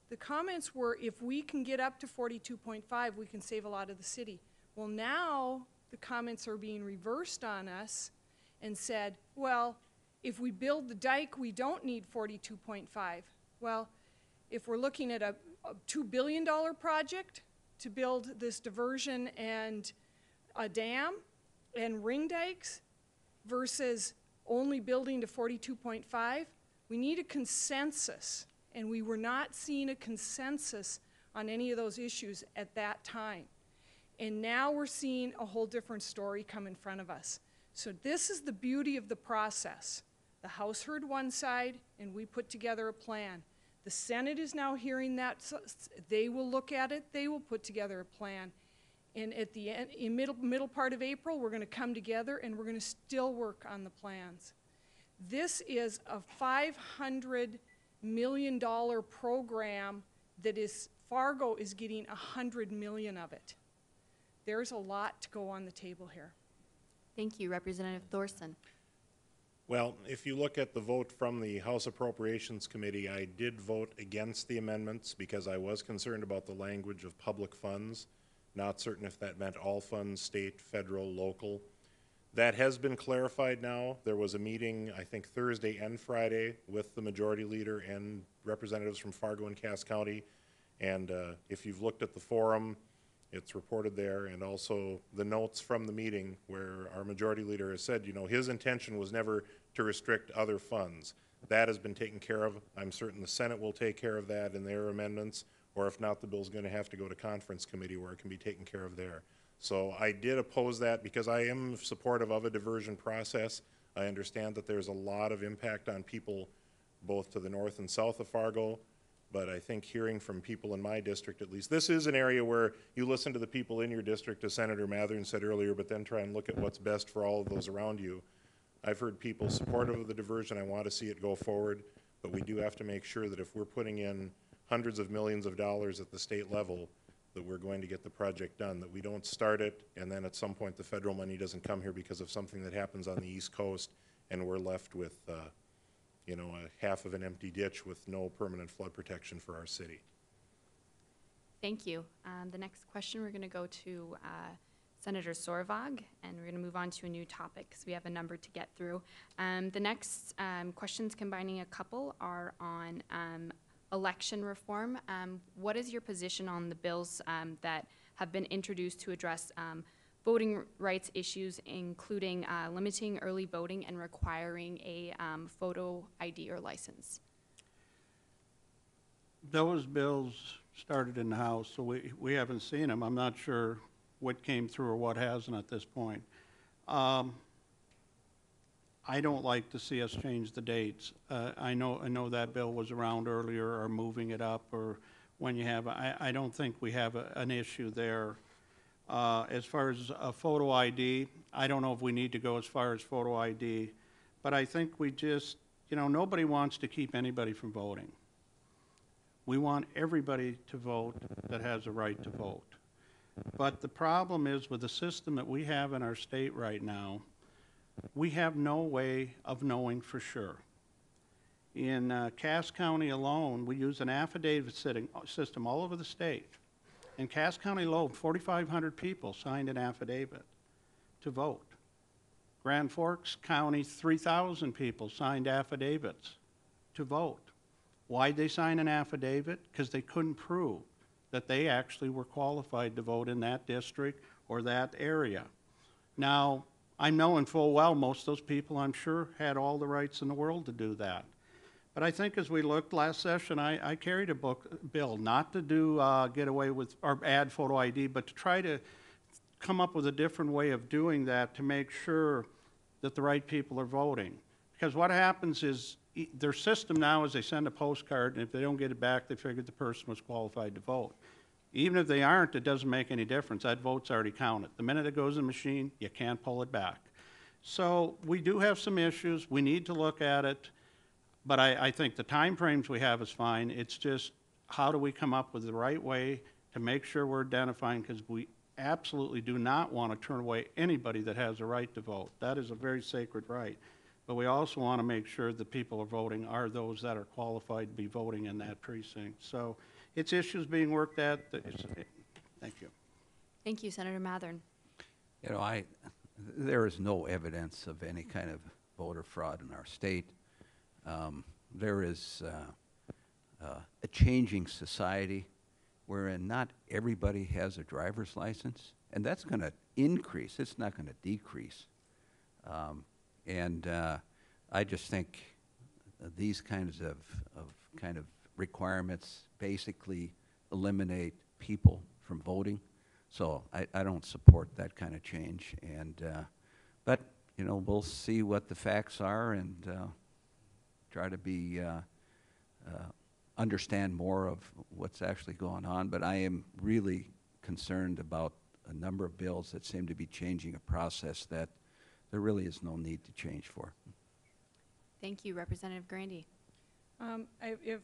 were, if we can get up to 42.5, we can save a lot of the city. Well, now the comments are being reversed on us and said, well, if we build the dike, we don't need 42.5. Well, if we're looking at a $2 billion project to build this diversion and a dam and ring dikes versus only building to 42.5, we need a consensus. And we were not seeing a consensus on any of those issues at that time. And now we're seeing a whole different story come in front of us. So this is the beauty of the process. The House heard one side, and we put together a plan. The Senate is now hearing that. So they will look at it. They will put together a plan. And at the end, in middle part of April, we're going to come together, and we're going to still work on the plans. This is a $500 million program that is, Fargo is getting $100 million of it. There's a lot to go on the table here.
Thank you, Representative Thorson.
Well, if you look at the vote from the House Appropriations Committee, I did vote against the amendments because I was concerned about the language of public funds. Not certain if that meant all funds, state, federal, local. That has been clarified now. There was a meeting, I think Thursday and Friday, with the majority leader and representatives from Fargo and Cass County. And if you've looked at the forum, it's reported there, and also the notes from the meeting where our majority leader has said, you know, his intention was never to restrict other funds. That has been taken care of. I'm certain the Senate will take care of that in their amendments, or if not, the bill's going to have to go to conference committee where it can be taken care of there. So I did oppose that because I am supportive of a diversion process. I understand that there's a lot of impact on people both to the north and south of Fargo, but I think hearing from people in my district at least, this is an area where you listen to the people in your district, as Senator Mathern said earlier, but then try and look at what's best for all of those around you. I've heard people supportive of the diversion. I want to see it go forward, but we do have to make sure that if we're putting in hundreds of millions of dollars at the state level, that we're going to get the project done, that we don't start it and then at some point the federal money doesn't come here because of something that happens on the East Coast and we're left with you know, a half of an empty ditch with no permanent flood protection for our city.
Thank you. The next question, we're going to go to Senator Sorvag, and we're going to move on to a new topic because we have a number to get through. The next questions, combining a couple, are on election reform. What is your position on the bills that have been introduced to address voting rights issues, including limiting early voting and requiring a photo ID or license?
Those bills started in the House, so we haven't seen them. I'm not sure what came through or what hasn't at this point. I don't like to see us change the dates. I know that bill was around earlier, or moving it up, or when you have, I don't think we have an issue there. As far as a photo ID, I don't know if we need to go as far as photo ID, but I think we just, you know, nobody wants to keep anybody from voting. We want everybody to vote that has a right to vote. But the problem is with the system that we have in our state right now, we have no way of knowing for sure. In Cass County alone, we use an affidavit system all over the state. In Cass County alone, 4,500 people signed an affidavit to vote. Grand Forks County, 3,000 people signed affidavits to vote. Why'd they sign an affidavit? Because they couldn't prove that they actually were qualified to vote in that district or that area. Now, I know in full well most of those people, I'm sure, had all the rights in the world to do that. But I think as we looked last session, I carried a bill not to do get away with or add photo ID, but to try to come up with a different way of doing that to make sure that the right people are voting. Because what happens is their system now is they send a postcard, and if they don't get it back, they figure the person was qualified to vote. Even if they aren't, it doesn't make any difference. That vote's already counted. The minute it goes in the machine, you can't pull it back. So we do have some issues. We need to look at it. But I think the time frames we have is fine. It's just how do we come up with the right way to make sure we're identifying, because we absolutely do not want to turn away anybody that has a right to vote. That is a very sacred right. But we also want to make sure the people are voting are those that are qualified to be voting in that precinct. So it's issues being worked at. Thank you.
Thank you, Senator Mathern.
You know, there is no evidence of any kind of voter fraud in our state. There is a changing society wherein not everybody has a driver's license, and that's going to increase. It's not going to decrease. I just think these kinds of requirements basically eliminate people from voting. So I don't support that kind of change. And, but, you know, we'll see what the facts are and try to be, understand more of what's actually going on. But I am really concerned about a number of bills that seem to be changing a process that there really is no need to change for.
Thank you, Representative Grandy.
If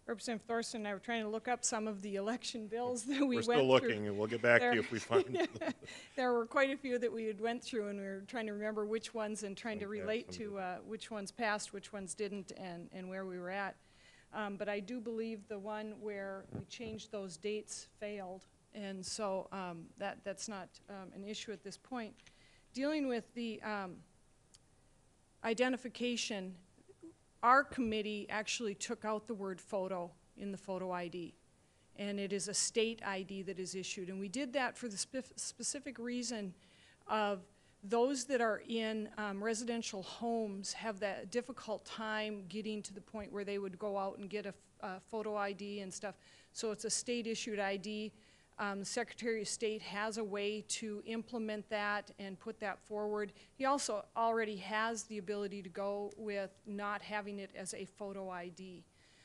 Representative Thorson and I were trying to look up some of the election bills that we
We're
went
still
through.
looking, and we'll get back to you if we find.
There were quite a few that we had went through, and we were trying to remember which ones and trying to
Okay,
relate
some
to which ones passed, which ones didn't, and where we were at. But I do believe the one where we changed those dates failed, and so that's not an issue at this point. Dealing with the identification, our committee actually took out the word photo in the photo ID, and it is a state ID that is issued. And we did that for the specific reason of those that are in residential homes have that difficult time getting to the point where they would go out and get a photo ID and stuff. So it's a state-issued ID. The Secretary of State has a way to implement that and put that forward. He also already has the ability to go with not having it as a photo ID.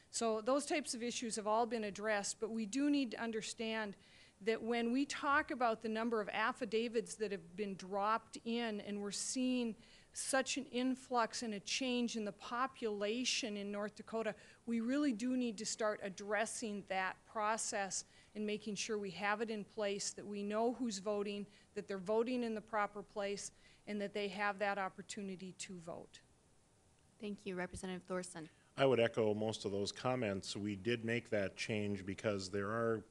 So those types of issues have all been addressed, but we do need to understand that when we talk about the number of affidavits that have been dropped in, and we're seeing such an influx and a change in the population in North Dakota, we really do need to start addressing that process and making sure we have it in place, that we know who's voting, that they're voting in the proper place, and that they have that opportunity to vote.
Thank you, Representative Thorson.
I would echo most of those comments. We did make that change because there are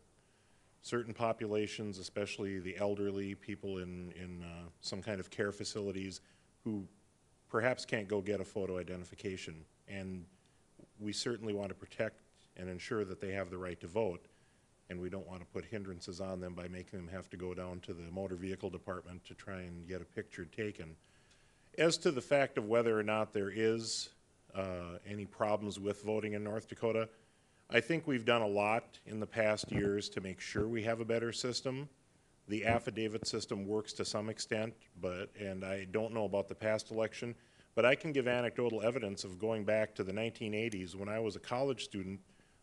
certain populations, especially the elderly, people in some kind of care facilities, who perhaps can't go get a photo identification. And we certainly want to protect and ensure that they have the right to vote. And we don't want to put hindrances on them by making them have to go down to the motor vehicle department to try and get a picture taken. As to the fact of whether or not there is any problems with voting in North Dakota, I think we've done a lot in the past years to make sure we have a better system. The affidavit system works to some extent, and I don't know about the past election, but I can give anecdotal evidence of going back to the 1980s. When I was a college student,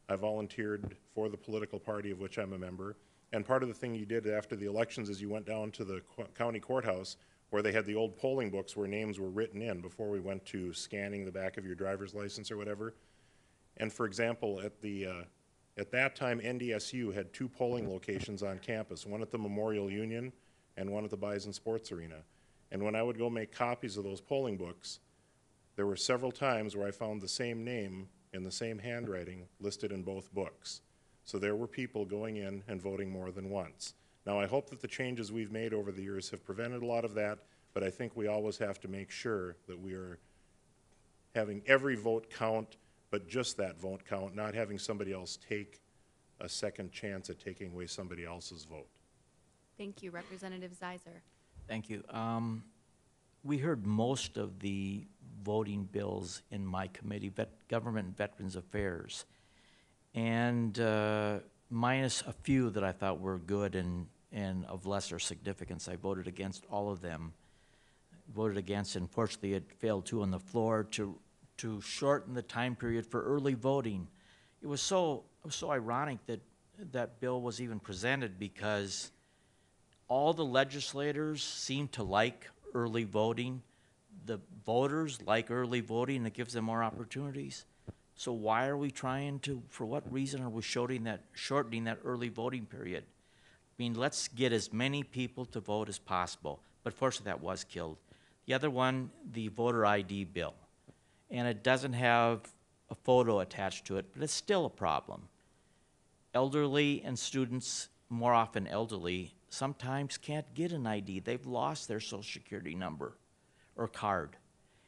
I volunteered for the political party of which I'm a member, and part of the thing you did after the elections is you went down to the county courthouse where they had the old polling books where names were written in before we went to scanning the back of your driver's license or whatever. And for example, at that time, NDSU had 2 polling locations on campus, one at the Memorial Union and one at the Bison Sports Arena. And when I would go make copies of those polling books, there were several times where I found the same name in the same handwriting listed in both books. So there were people going in and voting more than once. Now, I hope that the changes we've made over the years have prevented a lot of that, but I think we always have to make sure that we are having every vote count, but just that vote count, not having somebody else take a second chance at taking away somebody else's vote.
Thank you, Representative Zeiser.
Thank you. We heard most of the voting bills in my committee, Government and Veterans Affairs, and minus a few that I thought were good and of lesser significance. I voted against all of them. Voted against, and unfortunately it failed too on the floor, to shorten the time period for early voting. It was so ironic that that bill was even presented, because all the legislators seem to like early voting. The voters like early voting. It gives them more opportunities. So why are we trying to, for what reason are we shortening that early voting period? I mean, let's get as many people to vote as possible. But fortunately that was killed. The other one, the voter ID bill. And it doesn't have a photo attached to it, but it's still a problem. Elderly and students, more often elderly, sometimes can't get an ID. They've lost their Social Security number or card.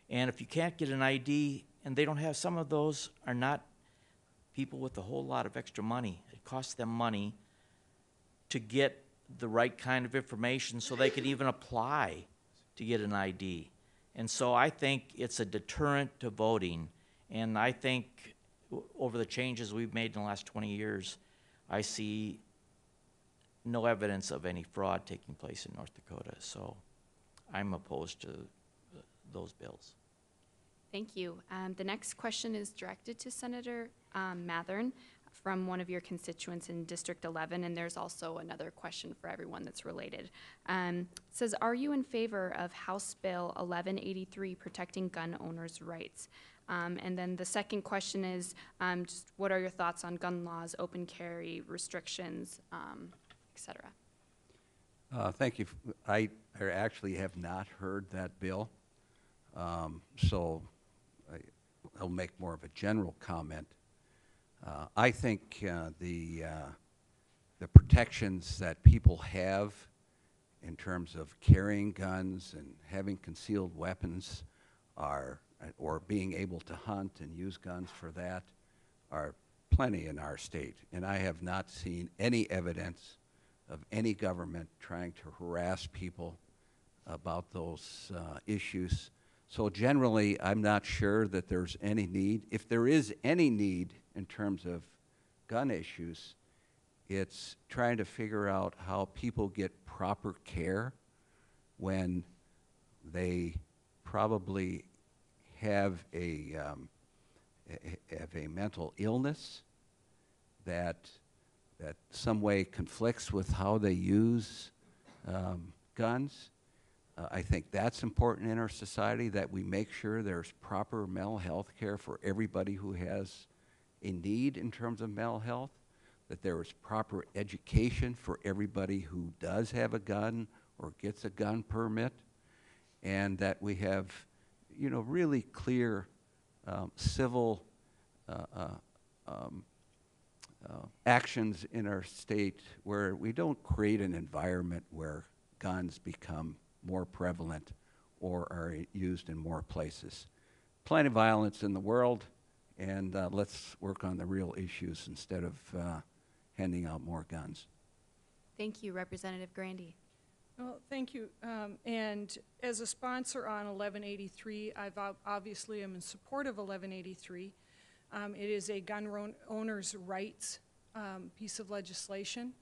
And if you can't get an ID, and they don't have, some of those are not people with a whole lot of extra money. It costs them money to get the right kind of information so they can even apply to get an ID. And so I think it's a deterrent to voting, and I think over the changes we've made in the last 20 years, I see no evidence of any fraud taking place in North Dakota. So I'm opposed to those bills.
Thank you. The next question is directed to Senator Mathern from one of your constituents in District 11, and there's also another question for everyone that's related. It says, are you in favor of House Bill 1183 protecting gun owners' rights? And then the second question is, just what are your thoughts on gun laws, open carry, restrictions, et cetera?
Thank you. I actually have not heard that bill, so I'll make more of a general comment. I think the protections that people have in terms of carrying guns and having concealed weapons or being able to hunt and use guns for that are plenty in our state. And I have not seen any evidence of any government trying to harass people about those issues. So generally, I'm not sure that there's any need. If there is any need in terms of gun issues, it's trying to figure out how people get proper care when they probably have a mental illness that some way conflicts with how they use guns. I think that's important in our society, that we make sure there's proper mental health care for everybody who has a need in terms of mental health, that there is proper education for everybody who does have a gun or gets a gun permit, and that we have, really clear civil actions in our state where we don't create an environment where guns become more prevalent or are used in more places. Plenty of violence in the world, and let's work on the real issues instead of handing out more guns.
Thank you, Representative Grandy.
Well, thank you. And as a sponsor on 1183, obviously am in support of 1183. It is a gun owners' rights piece of legislation.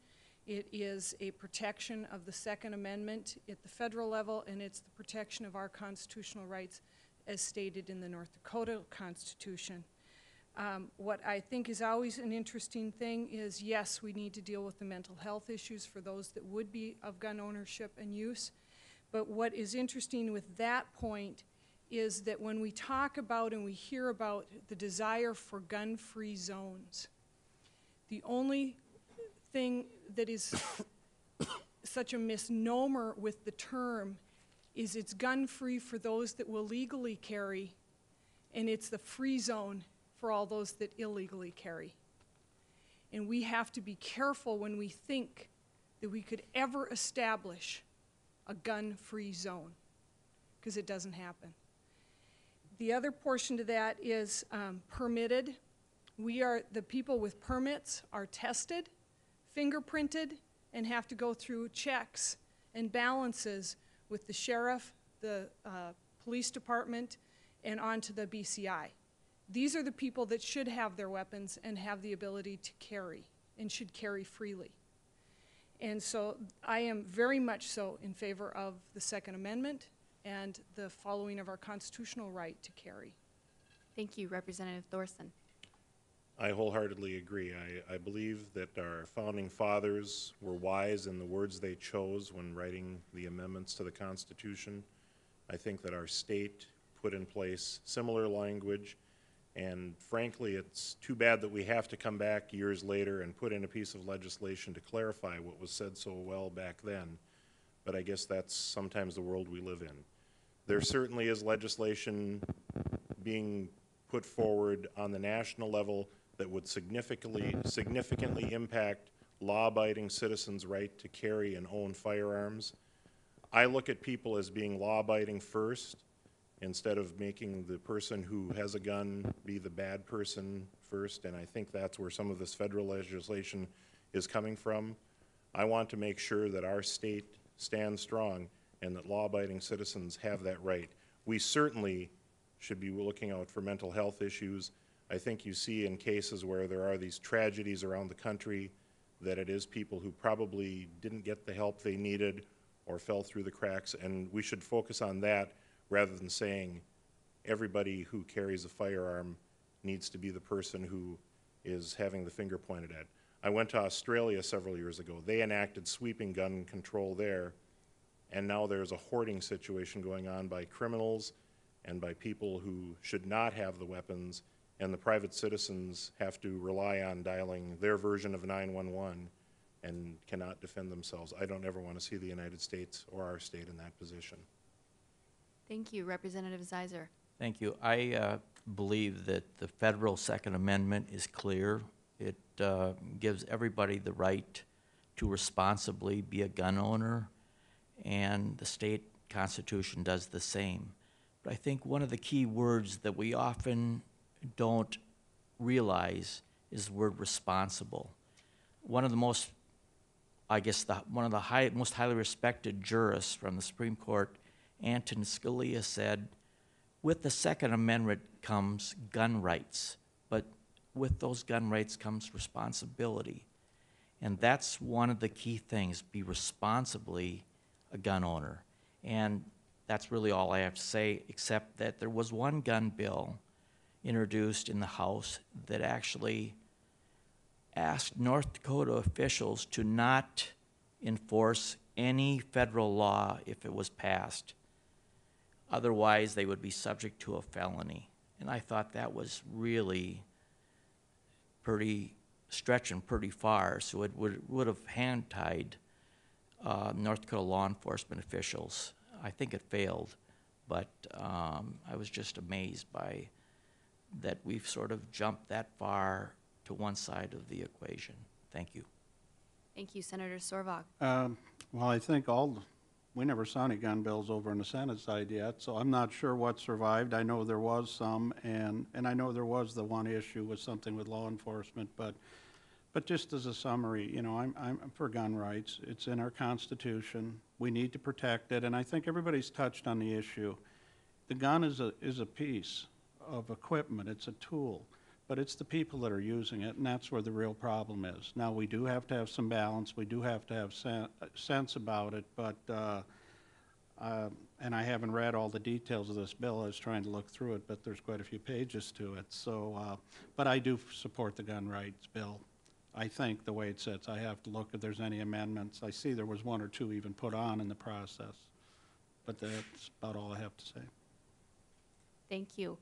It is a protection of the Second Amendment at the federal level, and it's the protection of our constitutional rights as stated in the North Dakota Constitution. What I think is always an interesting thing is, yes, we need to deal with the mental health issues for those that would be of gun ownership and use. But what is interesting with that point is that when we talk about and we hear about the desire for gun-free zones, the only thing that is such a misnomer with the term is it's gun-free for those that will legally carry, and it's the free zone for all those that illegally carry. And we have to be careful when we think that we could ever establish a gun-free zone, because it doesn't happen. The other portion to that is permitted. The people with permits are tested, fingerprinted, and have to go through checks and balances with the sheriff, the police department, and onto the BCI. These are the people that should have their weapons and have the ability to carry and should carry freely. And so I am very much so in favor of the Second Amendment and the following of our constitutional right to carry.
Thank you, Representative Thorson.
I wholeheartedly agree. I believe that our founding fathers were wise in the words they chose when writing the amendments to the Constitution. I think that our state put in place similar language, and frankly, it's too bad that we have to come back years later and put in a piece of legislation to clarify what was said so well back then. But I guess that's sometimes the world we live in. There certainly is legislation being put forward on the national level that would significantly impact law-abiding citizens' right to carry and own firearms. I look at people as being law-abiding first, instead of making the person who has a gun be the bad person first, and I think that's where some of this federal legislation is coming from. I want to make sure that our state stands strong and that law-abiding citizens have that right. We certainly should be looking out for mental health issues. I think you see in cases where there are these tragedies around the country that it is people who probably didn't get the help they needed or fell through the cracks, and we should focus on that rather than saying everybody who carries a firearm needs to be the person who is having the finger pointed at. I went to Australia several years ago. They enacted sweeping gun control there, and now there's a hoarding situation going on by criminals and by people who should not have the weapons, and the private citizens have to rely on dialing their version of 911 and cannot defend themselves. I don't ever want to see the United States or our state in that position.
Thank you. Representative Zeiser.
Thank you. I believe that the federal Second Amendment is clear. It gives everybody the right to responsibly be a gun owner, and the state constitution does the same. But I think one of the key words that we often don't realize is the word responsible. One of the most, one of the most highly respected jurists from the Supreme Court, Antonin Scalia, said, with the Second Amendment comes gun rights, but with those gun rights comes responsibility. And that's one of the key things, be responsibly a gun owner. And that's really all I have to say, except that there was one gun bill introduced in the House that actually asked North Dakota officials to not enforce any federal law if it was passed. Otherwise, they would be subject to a felony. And I thought that was really stretching pretty far. So it would have hand-tied North Dakota law enforcement officials. I think it failed, but I was just amazed by that we've sort of jumped that far to one side of the equation. Thank you.
Thank you, Senator Sorvak.
Well, I think we never saw any gun bills over on the Senate side yet, so I'm not sure what survived. I know there was some, and I know there was the one issue with something with law enforcement, but just as a summary, you know, I'm for gun rights. It's in our Constitution. We need to protect it, and I think everybody's touched on the issue. The gun is a piece of equipment. It's a tool, but it's the people that are using it, and that's where the real problem is. Now, we do have to have some balance. We do have to have sense about it, but and I haven't read all the details of this bill. I was trying to look through it, but there's quite a few pages to it. So, but I do support the gun rights bill. I think the way it sits, I have to look if there's any amendments. I see there was one or two even put on in the process, but that's about all I have to say.
Thank you.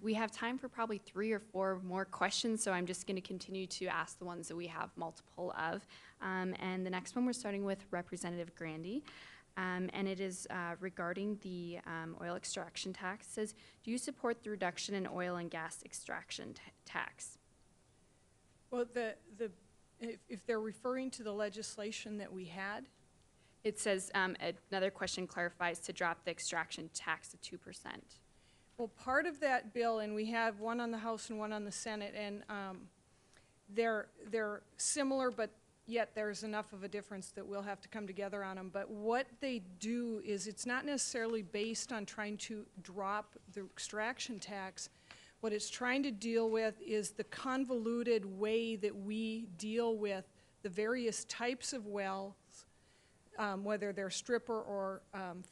We have time for probably 3 or 4 more questions, so I'm just going to continue to ask the ones that we have multiple of. And the next one, we're starting with Representative Grandy, and it is regarding the oil extraction tax. It says, do you support the reduction in oil and gas extraction tax?
Well, if they're referring to the legislation that we had,
It says, another question clarifies, to drop the extraction tax to 2%.
well, part of that bill, and we have one on the House and one on the Senate, and they're similar, but yet there's enough of a difference that we'll have to come together on them. But what they do is it's not necessarily based on trying to drop the extraction tax. What it's trying to deal with is the convoluted way that we deal with the various types of wells, whether they're stripper or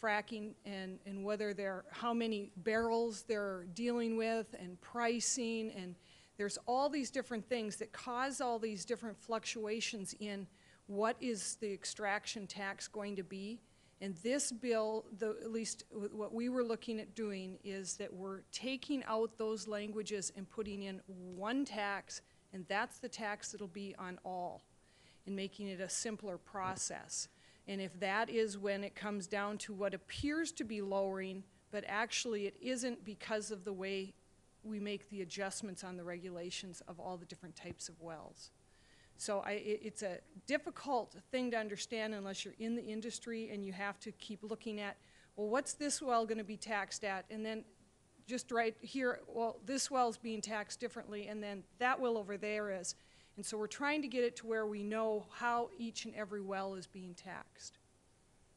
fracking, and whether they're how many barrels they're dealing with, and pricing, and there's all these different things that cause all these different fluctuations in what is the extraction tax going to be. And this bill, at least what we were looking at doing, is that we're taking out those languages and putting in one tax, and that's the tax that'll be on all, and making it a simpler process. And if that is when it comes down to what appears to be lowering, but actually it isn't because of the way we make the adjustments on the regulations of all the different types of wells. So it's a difficult thing to understand unless you're in the industry, and you have to keep looking at, well, what's this well going to be taxed at? And then just right here, well, this well's being taxed differently, and then that well over there is. And so we're trying to get it to where we know how each and every well is being taxed.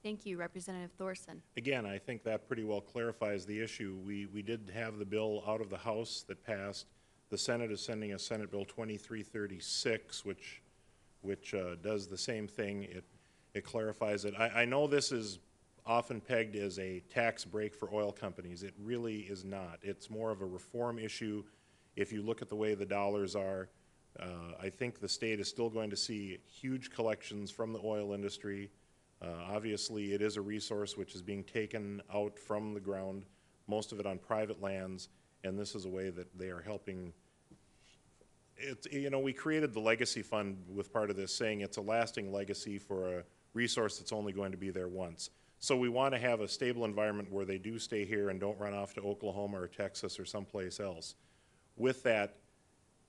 Thank you, Representative Thorson.
Again, I think that pretty well clarifies the issue. We did have the bill out of the House that passed. The Senate is sending us Senate Bill 2336, which does the same thing. It clarifies it. I know this is often pegged as a tax break for oil companies. It really is not. It's more of a reform issue. If you look at the way the dollars are, I think the state is still going to see huge collections from the oil industry. Obviously, it is a resource which is being taken out from the ground, most of it on private lands, and this is a way that they are helping. We created the legacy fund with part of this, saying it's a lasting legacy for a resource that's only going to be there once. So we want to have a stable environment where they do stay here and don't run off to Oklahoma or Texas or someplace else. With that,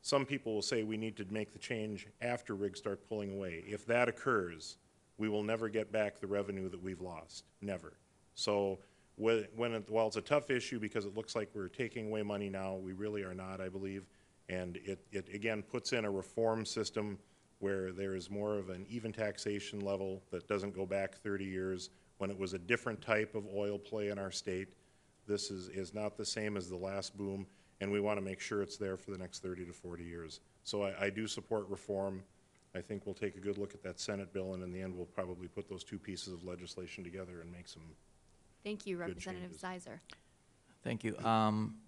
some people will say we need to make the change after rigs start pulling away. If that occurs, we will never get back the revenue that we've lost, never. So while it's a tough issue because it looks like we're taking away money now, we really are not, I believe. And it again puts in a reform system where there is more of an even taxation level that doesn't go back 30 years when it was a different type of oil play in our state. This is not the same as the last boom, and we want to make sure it's there for the next 30 to 40 years. So I do support reform. I think we'll take a good look at that Senate bill, and in the end, we'll probably put those two pieces of legislation together and make some.
Thank you,
Good
Representative
changes.
Zeiser.
Thank you.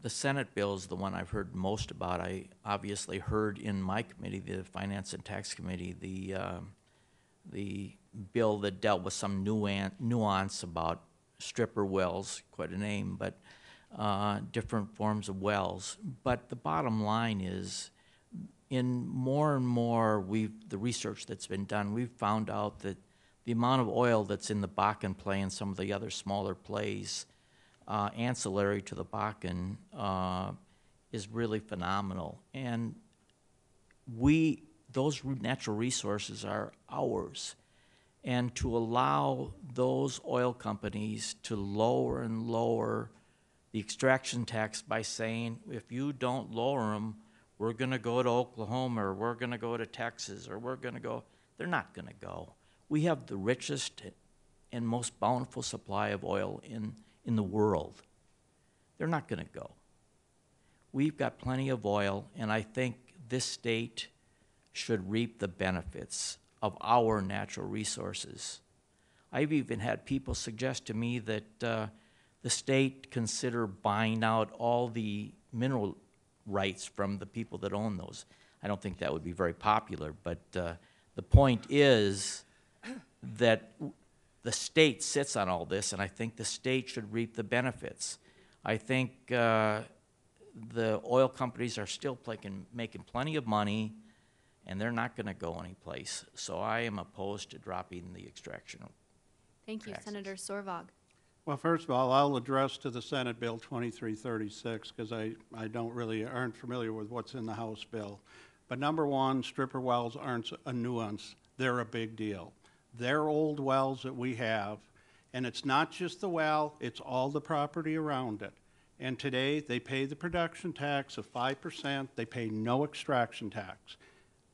The Senate bill is the one I've heard most about. I obviously heard in my committee, the Finance and Tax Committee, the bill that dealt with some nuance about stripper wells, quite a name, but different forms of wells. But the bottom line is, in more and more the research that's been done, we've found out that the amount of oil that's in the Bakken play and some of the other smaller plays ancillary to the Bakken is really phenomenal. And those natural resources are ours. And to allow those oil companies to lower and lower the extraction tax by saying, if you don't lower them, we're going to go to Oklahoma, or we're going to go to Texas, or we're going to go, they're not going to go. We have the richest and most bountiful supply of oil in the world. They're not going to go. We've got plenty of oil, and I think this state should reap the benefits of our natural resources. I've even had people suggest to me that the state consider buying out all the mineral rights from the people that own those. I don't think that would be very popular, but the point is that the state sits on all this, and I think the state should reap the benefits. I think the oil companies are still making plenty of money, and they're not going to go anyplace. So I am opposed to dropping the extraction.
Thank you,
Taxes.
Senator Sorvag.
Well, first of all, I'll address to the Senate Bill 2336 because I aren't familiar with what's in the House bill. But number one, stripper wells aren't a nuance. They're a big deal. They're old wells that we have, and it's not just the well, it's all the property around it. And today, they pay the production tax of 5%. They pay no extraction tax.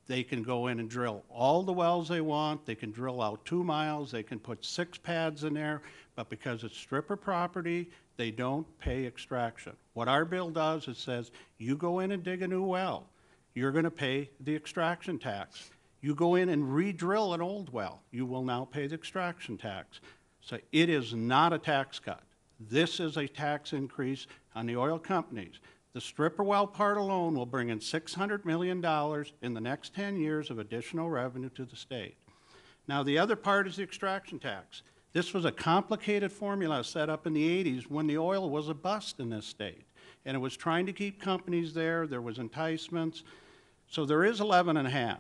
They can go in and drill all the wells they want. They can drill out 2 miles. They can put 6 pads in there. But because it's stripper property, they don't pay extraction. What our bill does, it says, you go in and dig a new well, you're going to pay the extraction tax. You go in and re-drill an old well, you will now pay the extraction tax. So it is not a tax cut. This is a tax increase on the oil companies. The stripper well part alone will bring in $600 million in the next 10 years of additional revenue to the state. Now, the other part is the extraction tax. This was a complicated formula set up in the 80s when the oil was a bust in this state. And it was trying to keep companies there. There was enticements. So there is 11.5.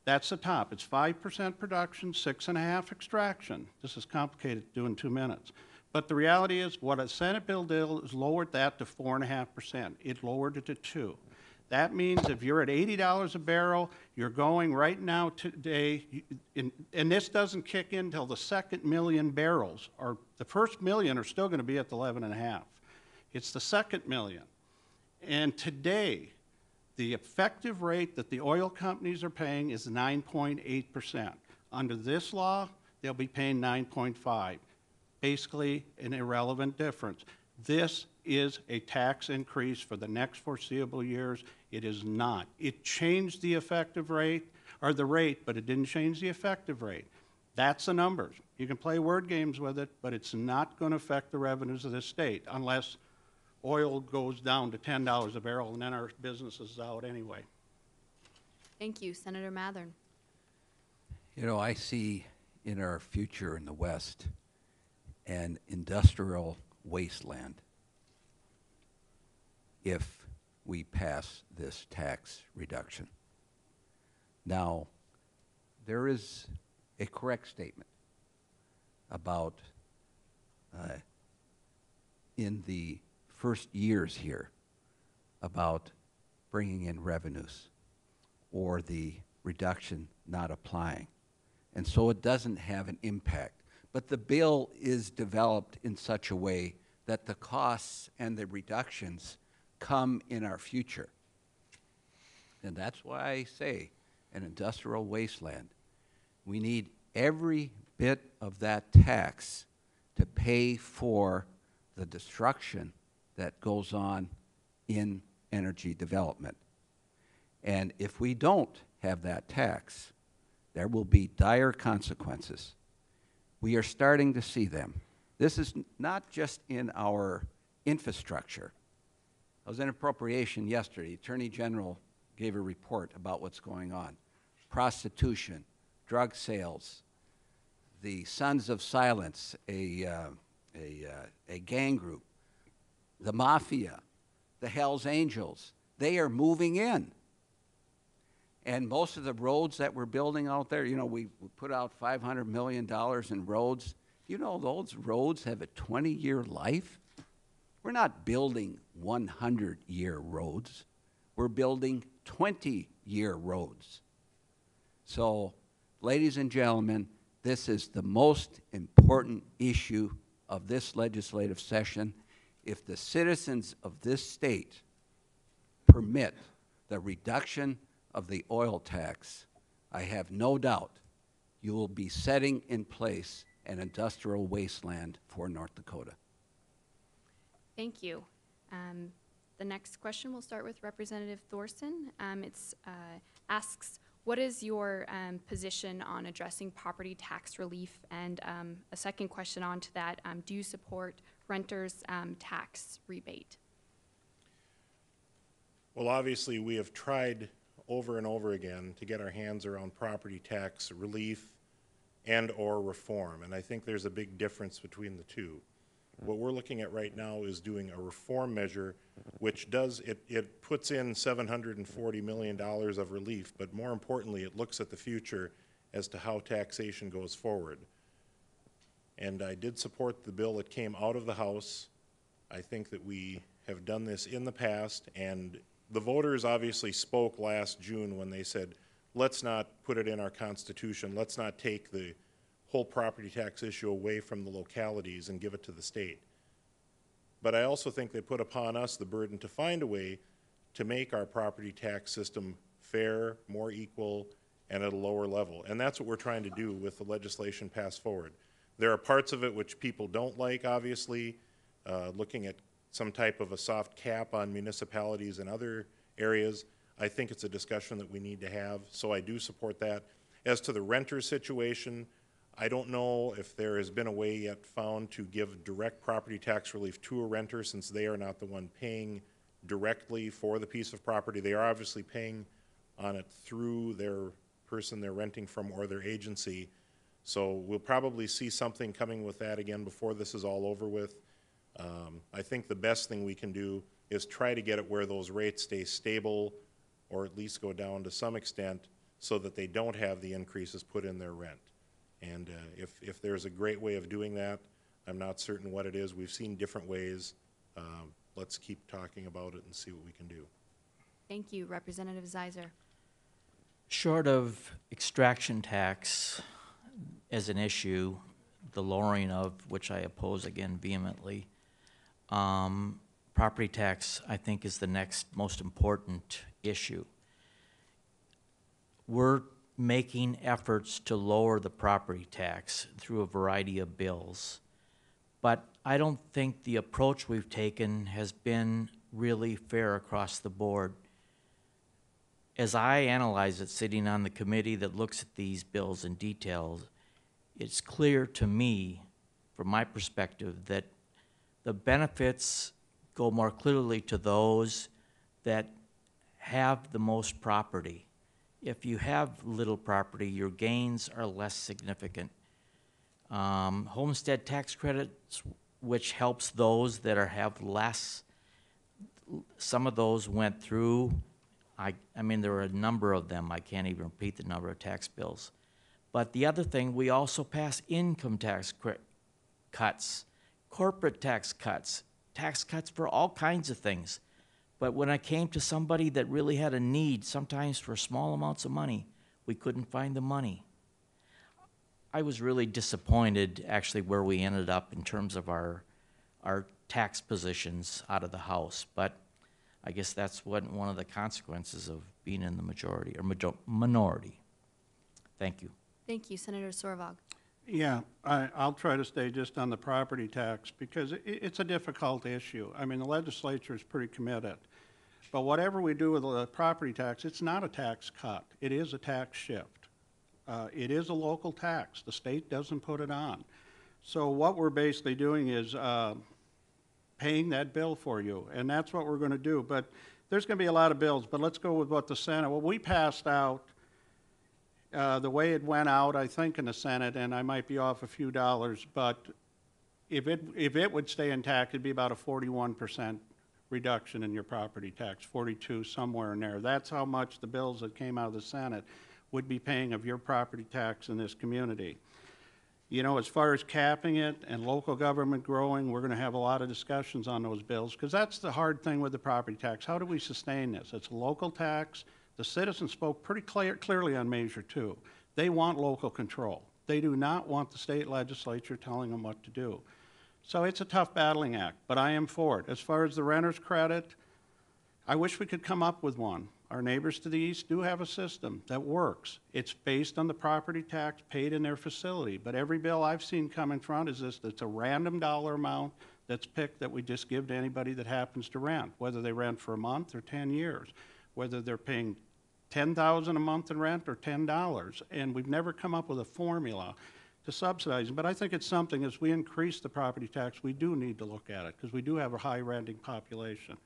That's the top. It's 5% production, 6.5 extraction. This is complicated to do in 2 minutes. But the reality is what a Senate bill did is lowered that to 4.5%. It lowered it to 2. That means if you're at $80 a barrel, you're going right now today, and this doesn't kick in until the second million barrels, or the first million are still going to be at the 11.5. It's the second million. And today, the effective rate that the oil companies are paying is 9.8%. Under this law, they'll be paying 9.5. Basically, an irrelevant difference. This is a tax increase for the next foreseeable years. It is not. It changed the effective rate, or the rate, but it didn't change the effective rate. That's the numbers. You can play word games with it, but it's not going to affect the revenues of this state unless oil goes down to $10 a barrel, and then our business is out anyway.
Thank you. Senator Mathern.
You know, I see in our future in the West an industrial wasteland if we pass this tax reduction. Now, there is a correct statement about in the first years here about bringing in revenues or the reduction not applying. And so it doesn't have an impact. But the bill is developed in such a way that the costs and the reductions come in our future. And that's why I say an industrial wasteland. We need every bit of that tax to pay for the destruction that goes on in energy development. And if we don't have that tax, there will be dire consequences. We are starting to see them. This is not just in our infrastructure. I was in appropriation yesterday. The Attorney General gave a report about what's going on. Prostitution, drug sales, the Sons of Silence, a gang group, the mafia, the Hells Angels, they are moving in. And most of the roads that we're building out there, you know, we put out $500 million in roads. You know, those roads have a 20-year life. We're not building 100-year roads. We're building 20-year roads. So, ladies and gentlemen, this is the most important issue of this legislative session. If the citizens of this state permit the reduction of the oil tax, I have no doubt you will be setting in place an industrial wasteland for North Dakota.
Thank you. The next question will start with Representative Thorson. It asks, what is your position on addressing property tax relief? And a second question on to that, do you support renters' tax rebate?
Well, obviously, we have tried over and over again to get our hands around property tax relief and or reform, and I think there's a big difference between the two. What we're looking at right now is doing a reform measure which does, it puts in $740 million of relief, but more importantly, it looks at the future as to how taxation goes forward. And I did support the bill that came out of the House. I think that we have done this in the past, and the voters obviously spoke last June when they said, let's not put it in our Constitution, let's not take the whole property tax issue away from the localities and give it to the state. But I also think they put upon us the burden to find a way to make our property tax system fair, more equal, and at a lower level. And that's what we're trying to do with the legislation passed forward. There are parts of it which people don't like, obviously, looking at some type of a soft cap on municipalities and other areas. I think it's a discussion that we need to have, so I do support that. As to the renter situation, I don't know if there has been a way yet found to give direct property tax relief to a renter, since they are not the one paying directly for the piece of property. They are obviously paying on it through their person they're renting from or their agency. So we'll probably see something coming with that again before this is all over with. I think the best thing we can do is try to get it where those rates stay stable or at least go down to some extent so that they don't have the increases put in their rent. And if there's a great way of doing that, I'm not certain what it is. We've seen different ways. Let's keep talking about it and see what we can do.
Thank you. Representative Zeiser.
Short of extraction tax as an issue, the lowering of which I oppose again vehemently, property tax I think is the next most important issue. We're making efforts to lower the property tax through a variety of bills, but I don't think the approach we've taken has been really fair across the board. As I analyze it, sitting on the committee that looks at these bills in detail, it's clear to me, from my perspective, that the benefits go more clearly to those that have the most property. If you have little property, your gains are less significant. Homestead tax credits, which helps those that have less, some of those went through. I mean, there were a number of them. I can't even repeat the number of tax bills. But the other thing, we also passed income tax cuts, corporate tax cuts for all kinds of things. But when I came to somebody that really had a need, sometimes for small amounts of money, we couldn't find the money. I was really disappointed, actually, where we ended up in terms of our tax positions out of the House. But I guess that's one of the consequences of being in the majority, or minority. Thank you.
Thank you, Senator Sorvag.
Yeah, I'll try to stay just on the property tax because it's a difficult issue. I mean, the legislature is pretty committed. But whatever we do with the property tax, it's not a tax cut. It is a tax shift. It is a local tax. The state doesn't put it on. So what we're basically doing is paying that bill for you, and that's what we're going to do. But there's going to be a lot of bills, but let's go with what the Senate, what we passed out, the way it went out, I think, in the Senate, and I might be off a few dollars, but if it would stay intact, it'd be about a 41% reduction in your property tax, 42, somewhere in there. That's how much the bills that came out of the Senate would be paying of your property tax in this community. You know, as far as capping it and local government growing, we're going to have a lot of discussions on those bills because that's the hard thing with the property tax. How do we sustain this? It's a local tax. The citizens spoke pretty clearly on Measure 2. They want local control. They do not want the state legislature telling them what to do. So it's a tough battling act, but I am for it. As far as the renter's credit, I wish we could come up with one. Our neighbors to the east do have a system that works. It's based on the property tax paid in their facility, but every bill I've seen come in front is this, it's a random dollar amount that's picked that we just give to anybody that happens to rent, whether they rent for a month or 10 years, whether they're paying $10,000 a month in rent or $10, and we've never come up with a formula to subsidize it. But I think it's something, as we increase the property tax, we do need to look at it, because we do have a high renting population.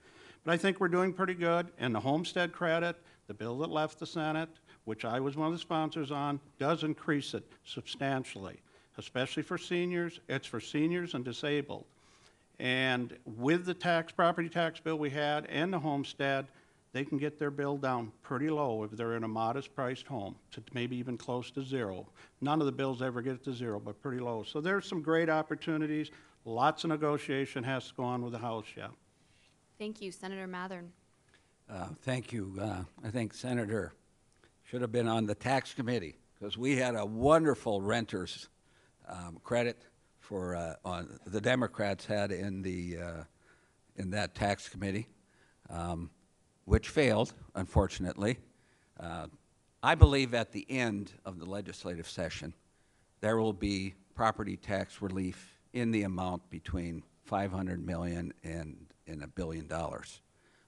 But I think we're doing pretty good, and the homestead credit, the bill that left the Senate, which I was one of the sponsors on, does increase it substantially, especially for seniors. It's for seniors and disabled. And with the property tax bill we had and the homestead, they can get their bill down pretty low if they're in a modest priced home, to maybe even close to zero. None of the bills ever get to zero, but pretty low. So there's some great opportunities. Lots of negotiation has to go on with the House, yeah.
Thank you, Senator Mathern.
Thank you. I think Senator should have been on the tax committee because we had a wonderful renters credit for the Democrats had in that tax committee, which failed, unfortunately. I believe at the end of the legislative session, there will be property tax relief in the amount between $500 million and $1 billion.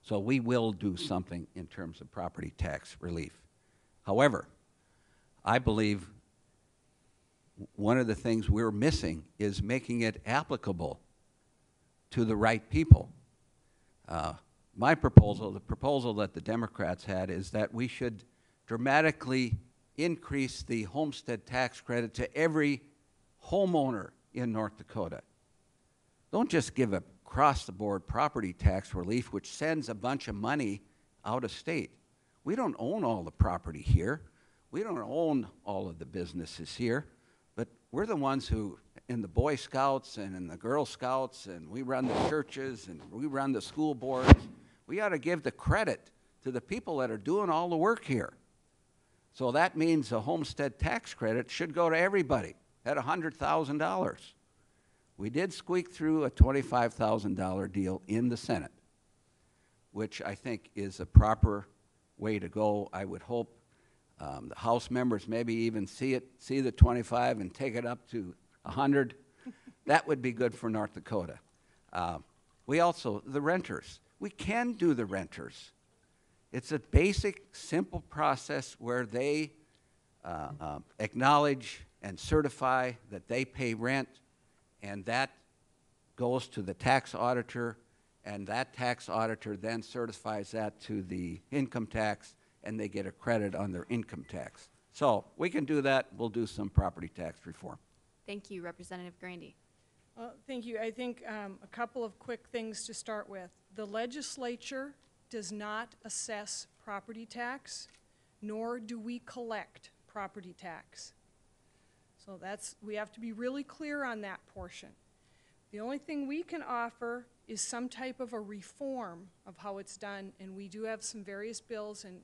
So we will do something in terms of property tax relief. However, I believe one of the things we're missing is making it applicable to the right people. My proposal, the proposal that the Democrats had, is that we should dramatically increase the homestead tax credit to every homeowner in North Dakota. Don't just give a across-the-board property tax relief, which sends a bunch of money out of state. We don't own all the property here. We don't own all of the businesses here, but we're the ones who, in the Boy Scouts and in the Girl Scouts, and we run the churches and we run the school boards. We ought to give the credit to the people that are doing all the work here. So that means a homestead tax credit should go to everybody at $100,000. We did squeak through a $25,000 deal in the Senate, which I think is a proper way to go. I would hope the House members maybe even see the 25 and take it up to 100. That would be good for North Dakota. We also, the renters, we can do the renters. It's a basic, simple process where they acknowledge and certify that they pay rent, and that goes to the tax auditor, and that tax auditor then certifies that to the income tax, and they get a credit on their income tax. So we can do that. We'll do some property tax reform.
Thank you, Representative Grandy.
Thank you. I think a couple of quick things to start with. The legislature does not assess property tax, nor do we collect property tax. So we have to be really clear on that portion. The only thing we can offer is some type of a reform of how it's done, and we do have some various bills, and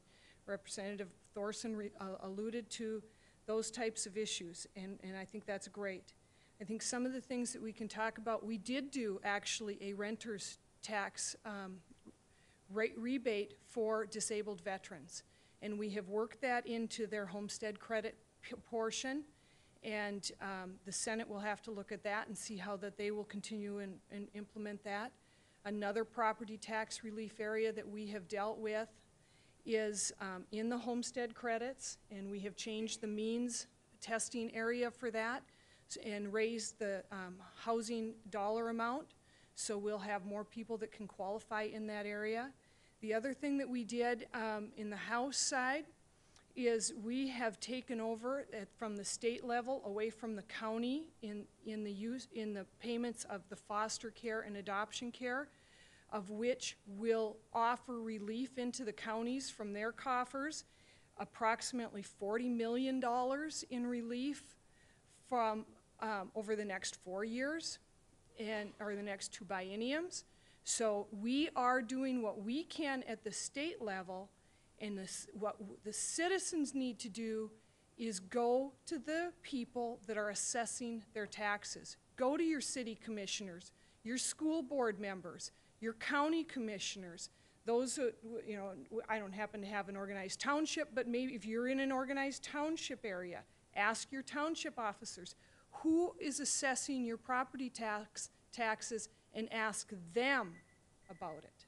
Representative Thorson alluded to those types of issues, and I think that's great. I think some of the things that we can talk about, we did do actually a renter's tax rebate for disabled veterans, and we have worked that into their homestead credit portion, and the Senate will have to look at that and see how that they will continue and implement that. Another property tax relief area that we have dealt with is in the homestead credits, and we have changed the means testing area for that and raised the housing dollar amount, so we'll have more people that can qualify in that area. The other thing that we did in the House side is we have taken over from the state level away from the county in the payments of the foster care and adoption care, of which will offer relief into the counties from their coffers, approximately $40 million in relief from over the next 4 years or the next 2 bienniums. So we are doing what we can at the state level, and what the citizens need to do is go to the people that are assessing their taxes. Go to your city commissioners, your school board members, your county commissioners, those, I don't happen to have an organized township, but maybe if you're in an organized township area, ask your township officers, who is assessing your property taxes, and ask them about it.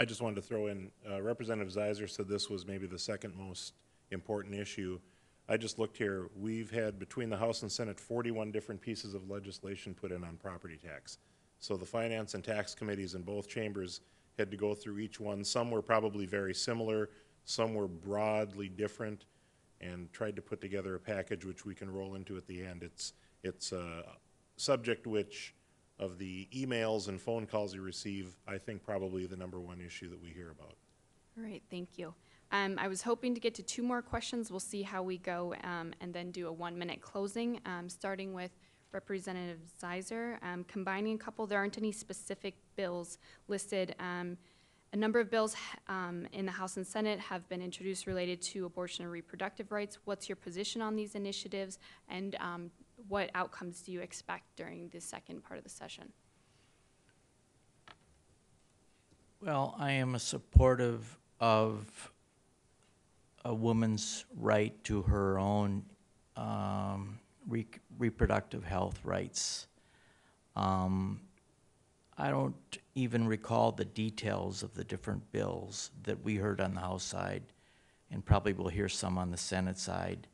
I just wanted to throw in, Representative Zeiser said this was maybe the second most important issue. I just looked here. We've had, between the House and Senate, 41 different pieces of legislation put in on property tax. So the Finance and Tax Committees in both chambers had to go through each one. Some were probably very similar, some were broadly different, and tried to put together a package which we can roll into at the end. It's a subject which, of the emails and phone calls you receive, I think probably the #1 issue that we hear about.
All right, thank you. I was hoping to get to 2 more questions. We'll see how we go, and then do a 1-minute closing, starting with Representative Zeiser. Combining a couple, there aren't any specific bills listed. A number of bills in the House and Senate have been introduced related to abortion and reproductive rights. What's your position on these initiatives, and what outcomes do you expect during the second part of the session?
Well, I am supportive of a woman's right to her own reproductive health rights. I don't even recall the details of the different bills that we heard on the House side, and probably will hear some on the Senate side.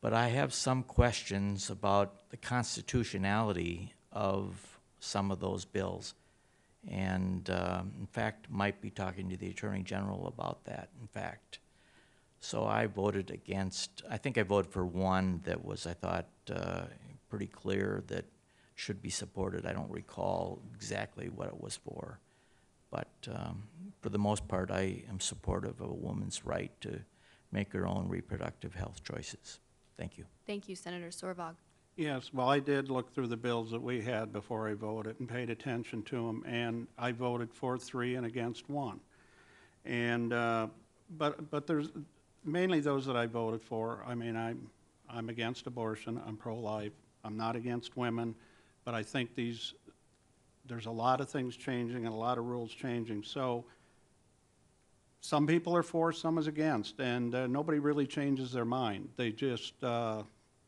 But I have some questions about the constitutionality of some of those bills, and in fact, might be talking to the Attorney General about that, in fact. So I voted against, I think I voted for one that was, I thought, pretty clear that should be supported. I don't recall exactly what it was for. But for the most part, I am supportive of a woman's right to make her own reproductive health choices. Thank you.
Thank you, Senator Sorvag.
Yes, well, I did look through the bills that we had before I voted and paid attention to them, and I voted for 3 and against 1. And but there's mainly those that I voted for. I mean, I'm against abortion. I'm pro-life. I'm not against women, but I think there's a lot of things changing and a lot of rules changing. So some people are for, some is against, and nobody really changes their mind. They just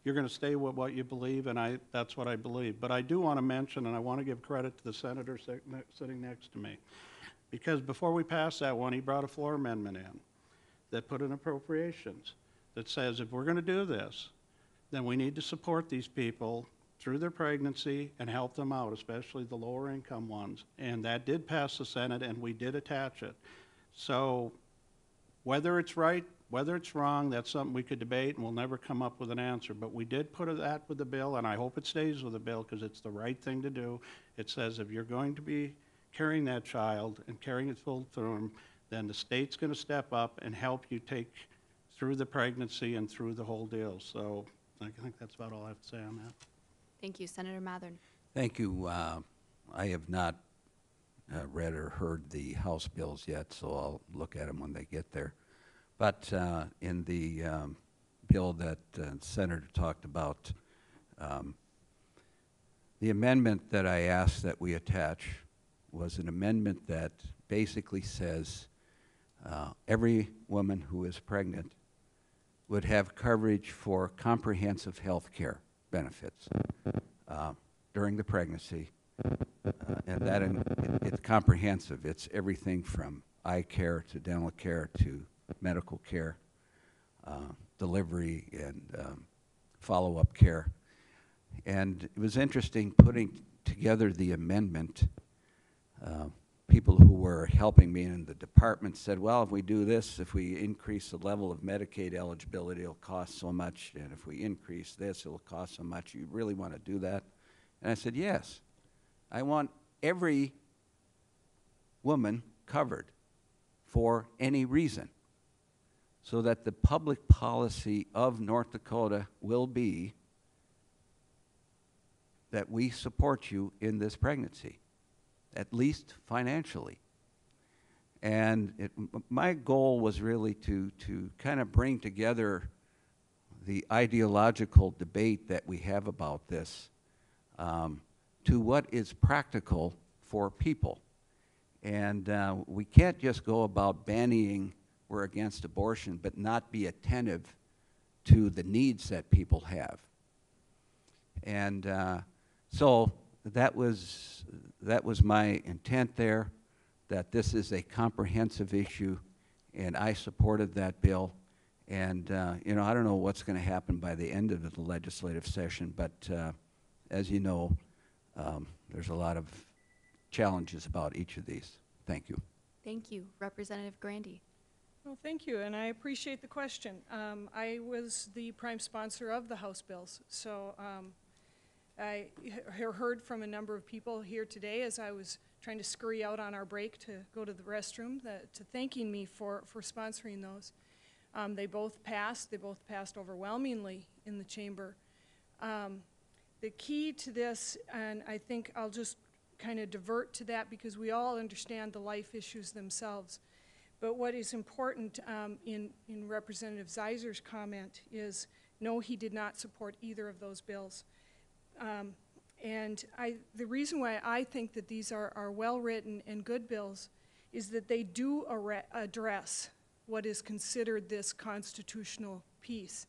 you're going to stay with what you believe, and that's what I believe. But I do want to mention, and I want to give credit to the senator sitting next to me, because before we passed that one, he brought a floor amendment in that put in appropriations that says if we're going to do this, then we need to support these people through their pregnancy and help them out, especially the lower income ones. And that did pass the Senate, and we did attach it. So whether it's right, whether it's wrong, that's something we could debate, and we'll never come up with an answer. But we did put that with the bill, and I hope it stays with the bill because it's the right thing to do. It says if you're going to be carrying that child and carrying it full term, then the state's going to step up and help you take through the pregnancy and through the whole deal. So I think that's about all I have to say on that.
Thank you, Senator Mathern.
Thank you. I have not read or heard the House bills yet, so I'll look at them when they get there. But in the bill that the Senator talked about, the amendment that I asked that we attach was an amendment that basically says every woman who is pregnant would have coverage for comprehensive health care benefits during the pregnancy. And that it's comprehensive. It's everything from eye care to dental care to medical care, delivery, and follow-up care. And it was interesting putting together the amendment. People who were helping me in the department said, well, if we do this, if we increase the level of Medicaid eligibility, it'll cost so much, and if we increase this, it'll cost so much. You really want to do that? And I said, yes. I want every woman covered for any reason, so that the public policy of North Dakota will be that we support you in this pregnancy, at least financially. And my goal was really to kind of bring together the ideological debate that we have about this to what is practical for people. And we can't just go about banning we're against abortion, but not be attentive to the needs that people have. And so that was my intent there, that this is a comprehensive issue, and I supported that bill. And you know, I don't know what's going to happen by the end of the legislative session, but as you know, there's a lot of challenges about each of these. Thank you.
Thank you. Representative Grandy.
Well, thank you, and I appreciate the question. I was the prime sponsor of the House bills, so I heard from a number of people here today as I was trying to scurry out on our break to go to the restroom, to thanking me for sponsoring those. They both passed overwhelmingly in the chamber. The key to this, and I think I'll just kind of divert to that because we all understand the life issues themselves. But what is important in Representative Zeiser's comment is, no, he did not support either of those bills. And the reason why I think that these are well-written and good bills is that they do address what is considered this constitutional piece.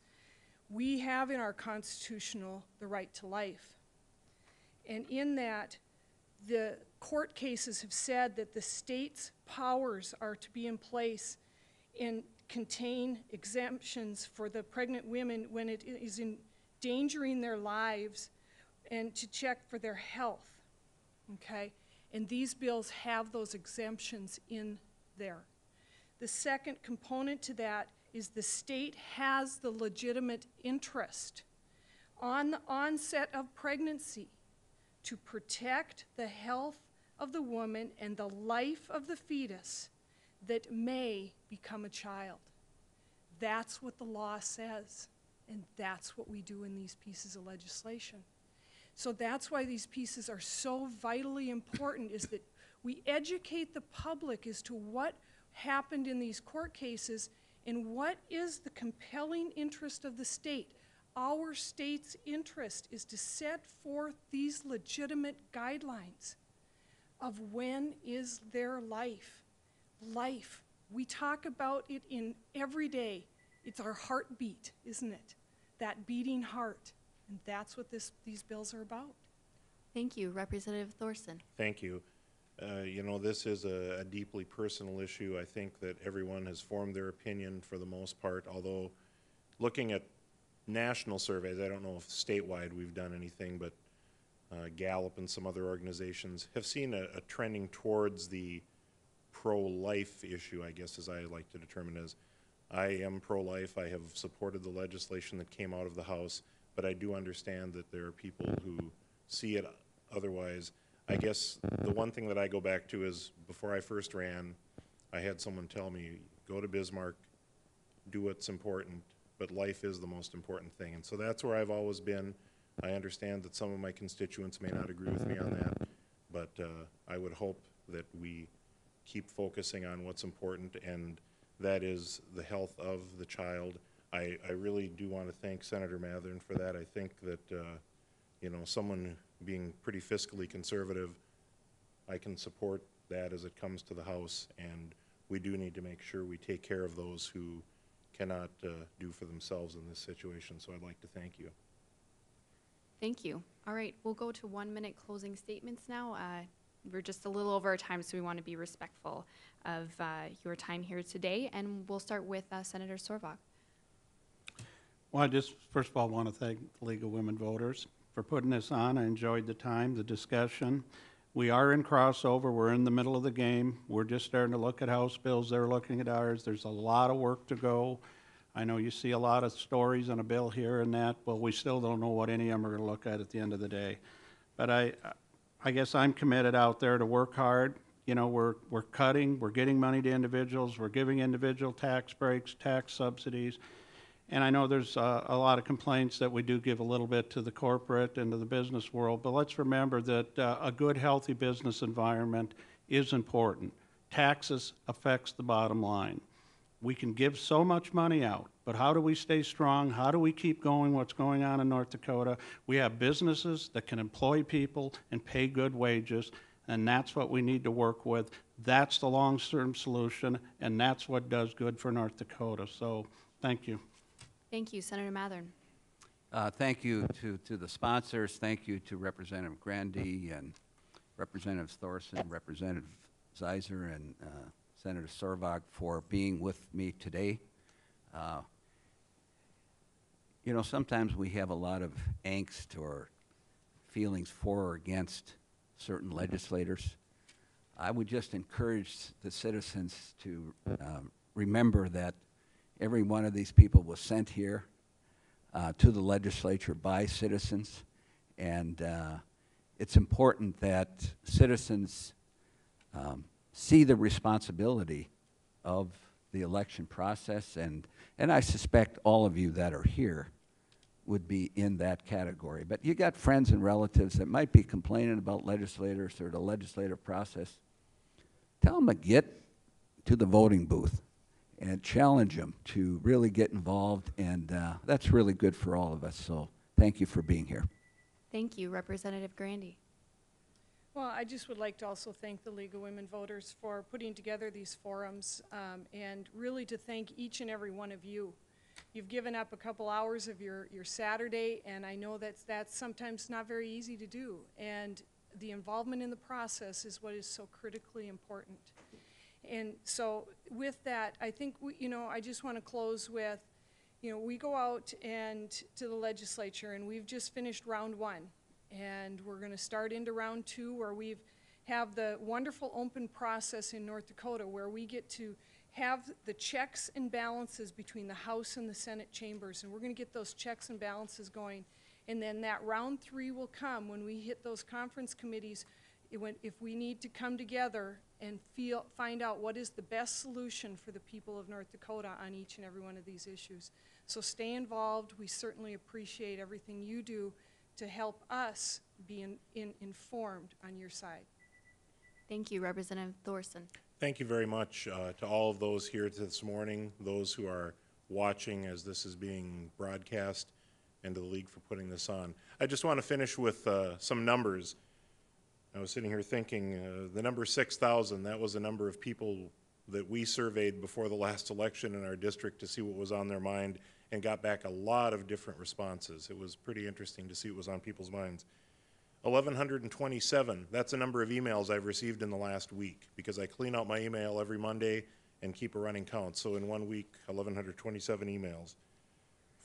We have in our constitutional the right to life. And in that, the court cases have said that the state's powers are to be in place and contain exemptions for the pregnant women when it is endangering their lives and to check for their health, okay? And these bills have those exemptions in there. The second component to that is the state has the legitimate interest on the onset of pregnancy to protect the health of the woman and the life of the fetus that may become a child. That's what the law says, and that's what we do in these pieces of legislation. So that's why these pieces are so vitally important, is that we educate the public as to what happened in these court cases and what is the compelling interest of the state. Our state's interest is to set forth these legitimate guidelines of when is their life. Life. We talk about it in every day. It's our heartbeat, isn't it? that beating heart. And that's what these bills are about.
Thank you. Representative Thorson.
Thank you. You know, this is a deeply personal issue. I think that everyone has formed their opinion for the most part, although looking at national surveys, I don't know if statewide we've done anything, but Gallup and some other organizations have seen a trending towards the pro-life issue, I guess, as I like to determine as. I am pro-life. I have supported the legislation that came out of the House, but I do understand that there are people who see it otherwise. I guess the one thing that I go back to is before I first ran, I had someone tell me, go to Bismarck, do what's important, but life is the most important thing. And so that's where I've always been. I understand that some of my constituents may not agree with me on that, but I would hope that we keep focusing on what's important, and that is the health of the child. I really do want to thank Senator Mathern for that. I think that, you know, someone being pretty fiscally conservative, I can support that as it comes to the House, and we do need to make sure we take care of those who cannot do for themselves in this situation. So I'd like to thank you.
Thank you. All right, we'll go to 1-minute closing statements now. We're just a little over our time, so we want to be respectful of your time here today, and we'll start with Senator Sorvak.
Well, I just, first of all, want to thank the League of Women Voters for putting this on. I enjoyed the time, the discussion. We are in crossover. We're in the middle of the game. We're just starting to look at House bills. They're looking at ours. There's a lot of work to go. I know you see a lot of stories on a bill here and that, but we still don't know what any of them are going to look at the end of the day. But I guess I'm committed out there to work hard. You know, we're cutting, we're getting money to individuals, we're giving individual tax breaks, tax subsidies. And I know there's a lot of complaints that we do give a little bit to the corporate and to the business world, but let's remember that a good, healthy business environment is important. Taxes affects the bottom line. We can give so much money out, but how do we stay strong? How do we keep going what's going on in North Dakota? We have businesses that can employ people and pay good wages, and that's what we need to work with. That's the long-term solution, and that's what does good for North Dakota. So thank you.
Thank you. Senator Mathern.
Thank you to the sponsors. Thank you to Representative Grandy and Representative Thorson, Representative Zeiser, and Senator Sorvak for being with me today. You know, sometimes we have a lot of angst or feelings for or against certain legislators. I would just encourage the citizens to remember that every one of these people was sent here to the legislature by citizens, and it's important that citizens see the responsibility of the election process, and I suspect all of you that are here would be in that category. But you got friends and relatives that might be complaining about legislators or the legislative process. Tell them to get to the voting booth and challenge them to really get involved, and that's really good for all of us. So thank you for being here.
Thank you. Representative Grandy.
Well, I just would like to also thank the League of Women Voters for putting together these forums, and really to thank each and every one of you. You've given up a couple hours of your Saturday, and I know that's sometimes not very easy to do. And the involvement in the process is what is so critically important. And so with that, I think, I just want to close with, we go out and to the legislature, and we've just finished round 1. And we're going to start into round 2, where we have the wonderful open process in North Dakota, where we get to have the checks and balances between the House and the Senate chambers. And we're going to get those checks and balances going. And then that round 3 will come when we hit those conference committees, if we need to come together and find out what is the best solution for the people of North Dakota on each and every one of these issues. So stay involved. We certainly appreciate everything you do to help us be informed on your side.
Thank you. Representative Thorson.
Thank you very much to all of those here this morning, those who are watching as this is being broadcast, and to the League for putting this on. I just want to finish with some numbers. I was sitting here thinking the number 6,000, that was the number of people that we surveyed before the last election in our district to see what was on their mind. and got back a lot of different responses. It was pretty interesting to see what was on people's minds. 1,127, that's the number of emails I've received in the last week, because I clean out my email every Monday and keep a running count. So in 1 week, 1,127 emails.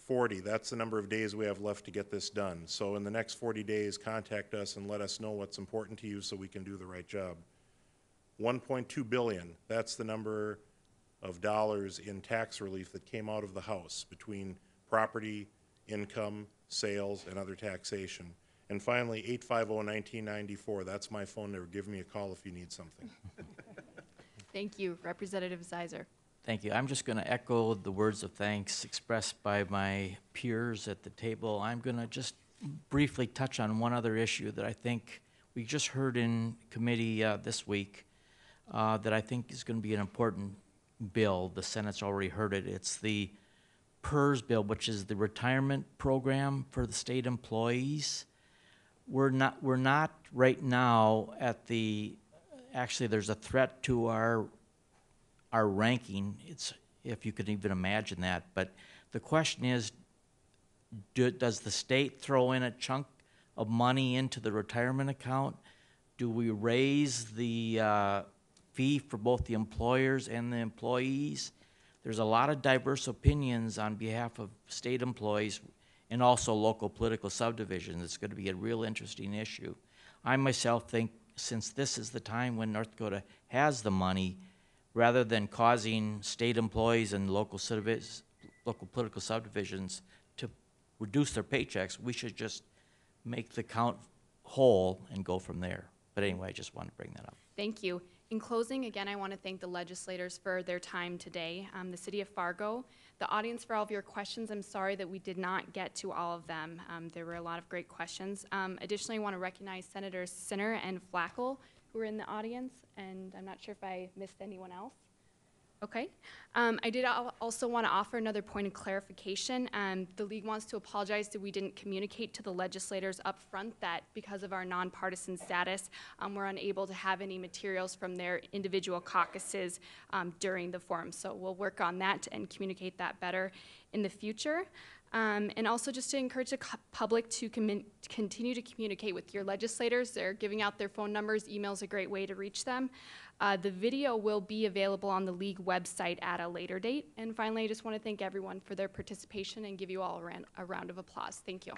40, that's the number of days we have left to get this done. So in the next 40 days, contact us and let us know what's important to you so we can do the right job. 1.2 billion, that's the number of dollars in tax relief that came out of the House between property, income, sales, and other taxation. And finally, 850-1994, that's my phone number. Give me a call if you need something.
Thank you, Representative Zeiser.
Thank you. I'm just going to echo the words of thanks expressed by my peers at the table. I'm going to just briefly touch on one other issue that I think we just heard in committee this week that I think is going to be an important bill. The Senate's already heard it. It's the PERS bill, which is the retirement program for the state employees. We're not right now at the, actually there's a threat to our ranking. It's, if you could even imagine that. But the question is, does the state throw in a chunk of money into the retirement account? Do we raise the fee for both the employers and the employees? There's a lot of diverse opinions on behalf of state employees and also local political subdivisions. It's going to be a real interesting issue. I myself think, since this is the time when North Dakota has the money, rather than causing state employees and local political subdivisions to reduce their paychecks, we should just make the count whole and go from there. But anyway, I just wanted to bring that up.
Thank you. In closing, again, I want to thank the legislators for their time today. The City of Fargo, the audience for all of your questions. I'm sorry that we did not get to all of them. There were a lot of great questions. Additionally, I want to recognize Senators Sinner and Flackel, who are in the audience, and I'm not sure if I missed anyone else. Okay. I did also want to offer another point of clarification. The League wants to apologize that we didn't communicate to the legislators up front that because of our nonpartisan status, we're unable to have any materials from their individual caucuses during the forum. So we'll work on that and communicate that better in the future. And also just to encourage the public to continue to communicate with your legislators. They're giving out their phone numbers. Email's a great way to reach them. The video will be available on the League website at a later date. And finally, I just want to thank everyone for their participation and give you all a round of applause. Thank you.